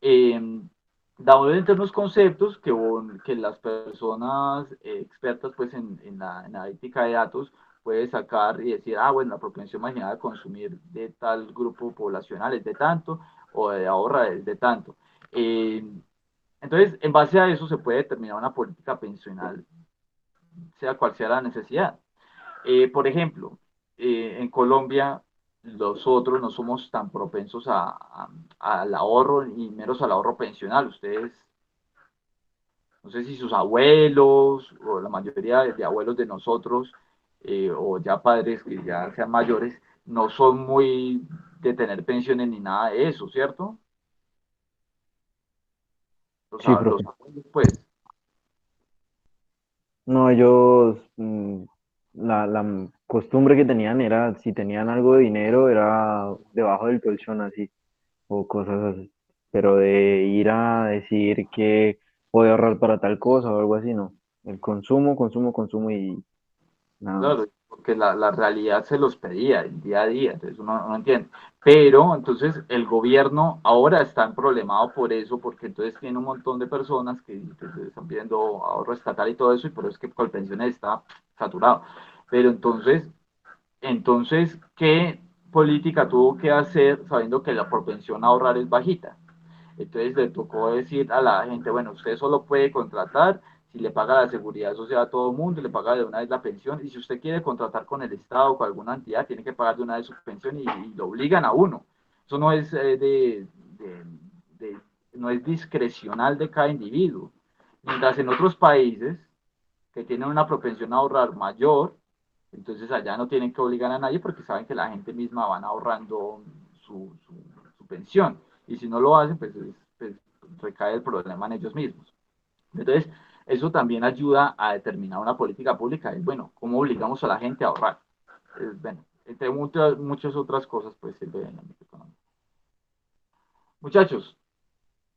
Da entre unos conceptos que las personas expertas pues, en la ética de datos puede sacar y decir, bueno, la propensión marginal a consumir de tal grupo poblacional es de tanto, o de ahorra es de tanto. Entonces, en base a eso se puede determinar una política pensional, sea cual sea la necesidad. Por ejemplo, en Colombia nosotros no somos tan propensos al ahorro y menos al ahorro pensional. Ustedes, no sé si sus abuelos o la mayoría de abuelos de nosotros o ya padres que ya sean mayores, no son muy de tener pensiones ni nada de eso, ¿cierto? Sí, profe. Los abuelos, pues. No, ellos, la costumbre que tenían era, si tenían algo de dinero, era debajo del colchón así, o cosas así. Pero de ir a decir que voy a ahorrar para tal cosa o algo así, no. El consumo, consumo, consumo y nada más. Claro, porque la realidad se los pedía el día a día, entonces uno no entiende. Pero entonces el gobierno ahora está problemado por eso, porque entonces tiene un montón de personas que pues, están pidiendo ahorro estatal y todo eso, y por eso es que Colpensiones está saturado. Pero entonces, ¿qué política tuvo que hacer sabiendo que la propensión a ahorrar es bajita? Entonces le tocó decir a la gente, bueno, usted solo puede contratar si le paga la seguridad social a todo el mundo, le paga de una vez la pensión, y si usted quiere contratar con el Estado o con alguna entidad, tiene que pagar de una vez su pensión y lo obligan a uno. Eso no es, no es discrecional de cada individuo. Mientras en otros países que tienen una propensión a ahorrar mayor, entonces allá no tienen que obligar a nadie porque saben que la gente misma van ahorrando su pensión. Y si no lo hacen, pues recae el problema en ellos mismos. Entonces, eso también ayuda a determinar una política pública. Es, bueno, ¿cómo obligamos a la gente a ahorrar? Bueno, entre muchas otras cosas, pues sirve en la microeconomía. Muchachos,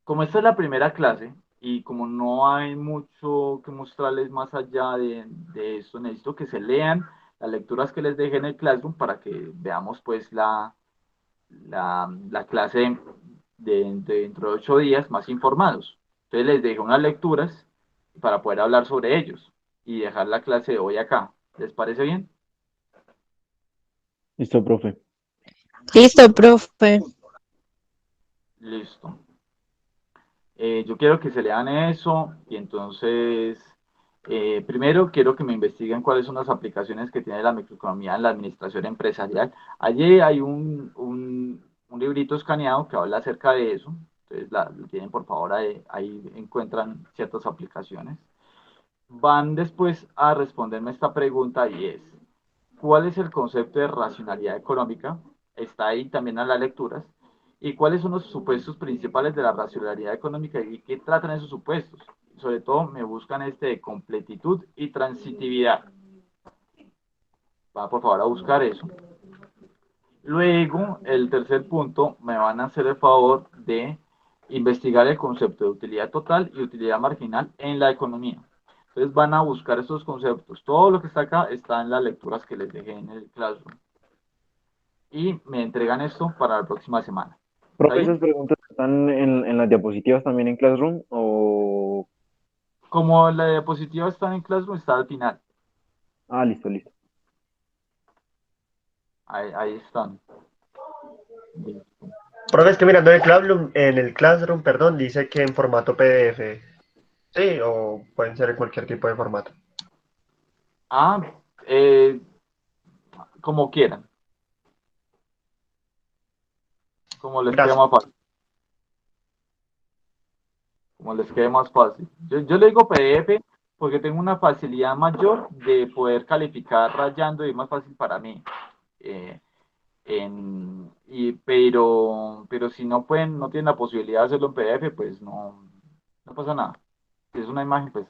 como esta es la primera clase y como no hay mucho que mostrarles más allá de esto, necesito que se lean las lecturas que les dejé en el Classroom para que veamos pues la clase dentro de 8 días más informados. Entonces les dejo unas lecturas para poder hablar sobre ellos y dejar la clase de hoy acá. ¿Les parece bien? Listo, profe. Listo, profe. Listo. Yo quiero que se lean eso y entonces, primero quiero que me investiguen cuáles son las aplicaciones que tiene la microeconomía en la administración empresarial. Allí hay un librito escaneado que habla acerca de eso. Entonces, lo tienen por favor, ahí encuentran ciertas aplicaciones. Van después a responderme esta pregunta y es, ¿cuál es el concepto de racionalidad económica? Está ahí también en las lecturas. ¿Y cuáles son los supuestos principales de la racionalidad económica y qué tratan esos supuestos? Sobre todo me buscan de completitud y transitividad. Va por favor a buscar eso. Luego, el tercer punto, me van a hacer el favor de investigar el concepto de utilidad total y utilidad marginal en la economía. Entonces van a buscar esos conceptos. Todo lo que está acá está en las lecturas que les dejé en el Classroom. Y me entregan esto para la próxima semana. ¿Está Profe, ¿esas bien? preguntas están en las diapositivas también en Classroom o...? Como la diapositiva está en Classroom, está al final. Ah, listo, listo. Ahí están. Listo. Profe, es que mirando en el Classroom, perdón, dice que en formato PDF. Sí, o pueden ser en cualquier tipo de formato. Ah, eh, como quieran. Como les quede Gracias. más fácil. Como les quede más fácil. Yo le digo PDF porque tengo una facilidad mayor de poder calificar rayando y es más fácil para mí. Eh, pero si no pueden, no tienen la posibilidad de hacerlo en PDF, pues no pasa nada. Si es una imagen, pues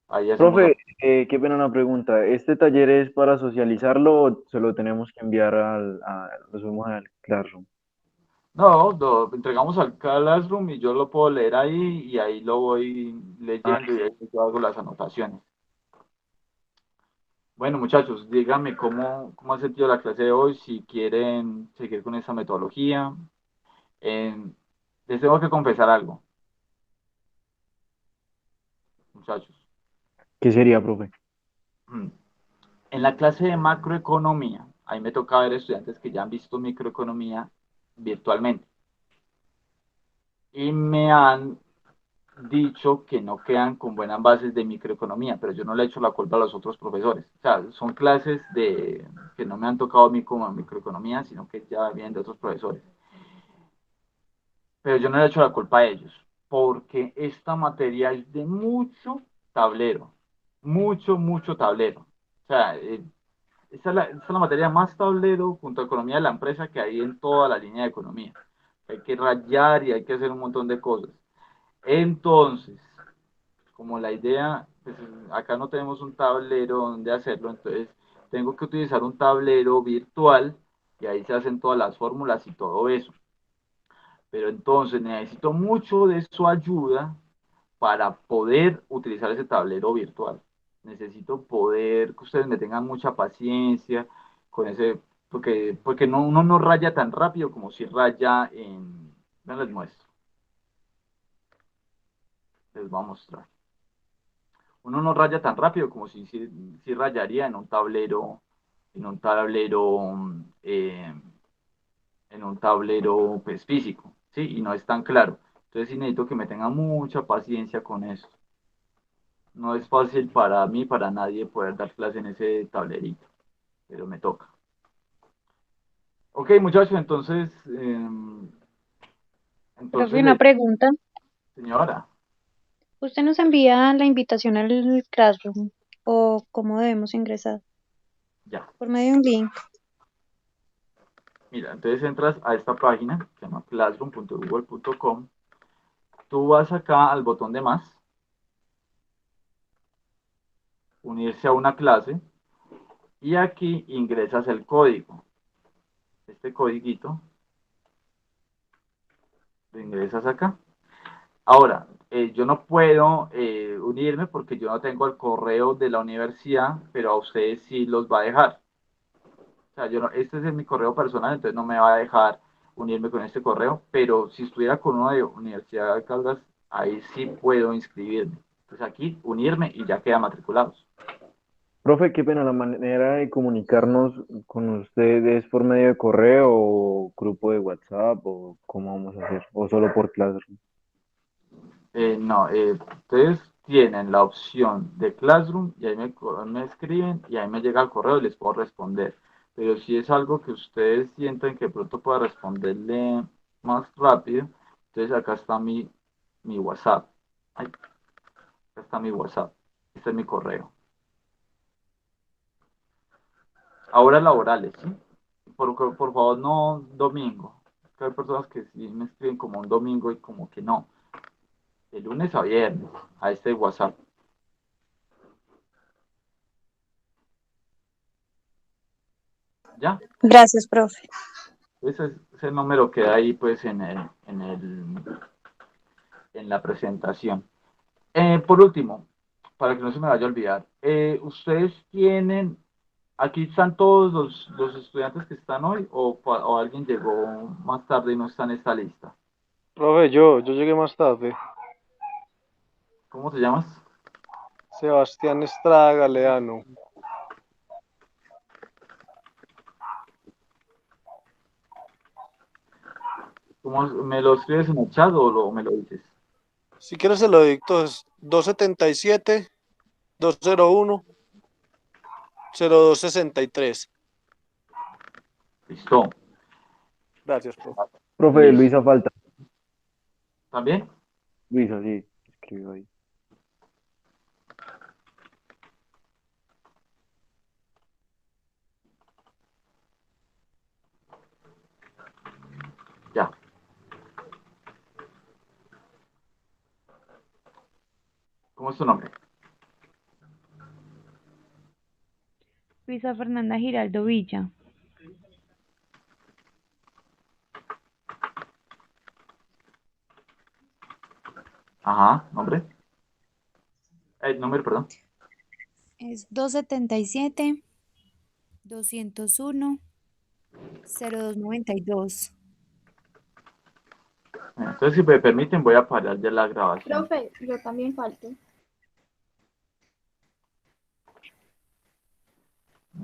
ahí hacemos la... Profe, qué pena una pregunta. ¿Este taller es para socializarlo o se lo tenemos que enviar lo subimos al Classroom? No, lo entregamos al Classroom y yo lo puedo leer ahí y ahí lo voy Ah, leyendo y ahí yo hago las anotaciones. Bueno, muchachos, díganme cómo ha sentido la clase de hoy, si quieren seguir con esa metodología. Eh, Les tengo que confesar algo, muchachos. ¿Qué sería, profe? Mm. En la clase de macroeconomía, ahí me toca ver estudiantes que ya han visto microeconomía virtualmente y me han dicho que no quedan con buenas bases de microeconomía, pero yo no le echo la culpa a los otros profesores. O sea, son clases que no me han tocado a mí como microeconomía, sino que ya vienen de otros profesores. Pero yo no le echo la culpa a ellos, porque esta materia es de mucho tablero, mucho tablero. O sea, esta es la materia más tablero junto a economía de la empresa que hay en toda la línea de economía. Hay que rayar y hay que hacer un montón de cosas. Entonces, como la idea, pues acá no tenemos un tablero donde hacerlo, entonces tengo que utilizar un tablero virtual y ahí se hacen todas las fórmulas y todo eso. Pero entonces necesito mucho de su ayuda para poder utilizar ese tablero virtual. Necesito poder que ustedes me tengan mucha paciencia con ese, porque no, uno no raya tan rápido como si raya en, no les muestro, les voy a mostrar. Uno no raya tan rápido como si rayaría en un tablero, en un tablero pues, físico, ¿sí? Y no es tan claro. Entonces sí necesito que me tengan mucha paciencia con eso. No es fácil para mí, para nadie poder dar clase en ese tablerito, pero me toca. Ok, muchachos, Profe, entonces, una pregunta. señora, ¿Usted nos envía la invitación al Classroom o cómo debemos ingresar? ya. Por medio de un link. Mira, entonces entras a esta página, que se llama classroom.google.com. Tú vas acá al botón de más, unirse a una clase, y aquí ingresas el código. Este codiguito, lo ingresas acá. Ahora, yo no puedo unirme porque yo no tengo el correo de la universidad, pero a ustedes sí los va a dejar. O sea, yo no, este es mi correo personal, entonces no me va a dejar unirme con este correo, pero si estuviera con uno de Universidad de Caldas, ahí sí puedo inscribirme. Entonces aquí unirme y ya queda matriculados. Profe, qué pena, la manera de comunicarnos con usted es por medio de correo o grupo de WhatsApp o cómo vamos a hacer, o solo por Classroom. No, ustedes tienen la opción de Classroom y ahí me escriben y ahí me llega el correo y les puedo responder. Pero si es algo que ustedes sienten que pronto pueda responderle más rápido, entonces acá está mi WhatsApp. Ay, acá está mi WhatsApp. Este es mi correo. Ahora laborales, ¿sí? Por favor, no domingo. Hay personas que sí me escriben como un domingo y como que no. De lunes a viernes, a este WhatsApp. ¿Ya? Gracias, profe. Ese número queda ahí pues en la presentación. Por último, para que no se me vaya a olvidar, ¿ustedes tienen, aquí están todos los estudiantes que están hoy o alguien llegó más tarde y no está en esta lista? Profe, yo llegué más tarde. ¿Cómo te llamas? Sebastián Estrada Galeano. ¿Me lo escribes en el chat o me lo dices? Si quieres se lo dicto, es 277-201-0263. Listo. Gracias, profe. Profe, Listo. Luisa falta. ¿También? Luisa, sí, escribió ahí. Ya. ¿Cómo es tu nombre? Luisa Fernanda Giraldo Villa. Ajá, nombre. Nombre, perdón. Es 277, 201, 0292. Entonces, si me permiten, voy a parar ya la grabación. Profe, yo también falto.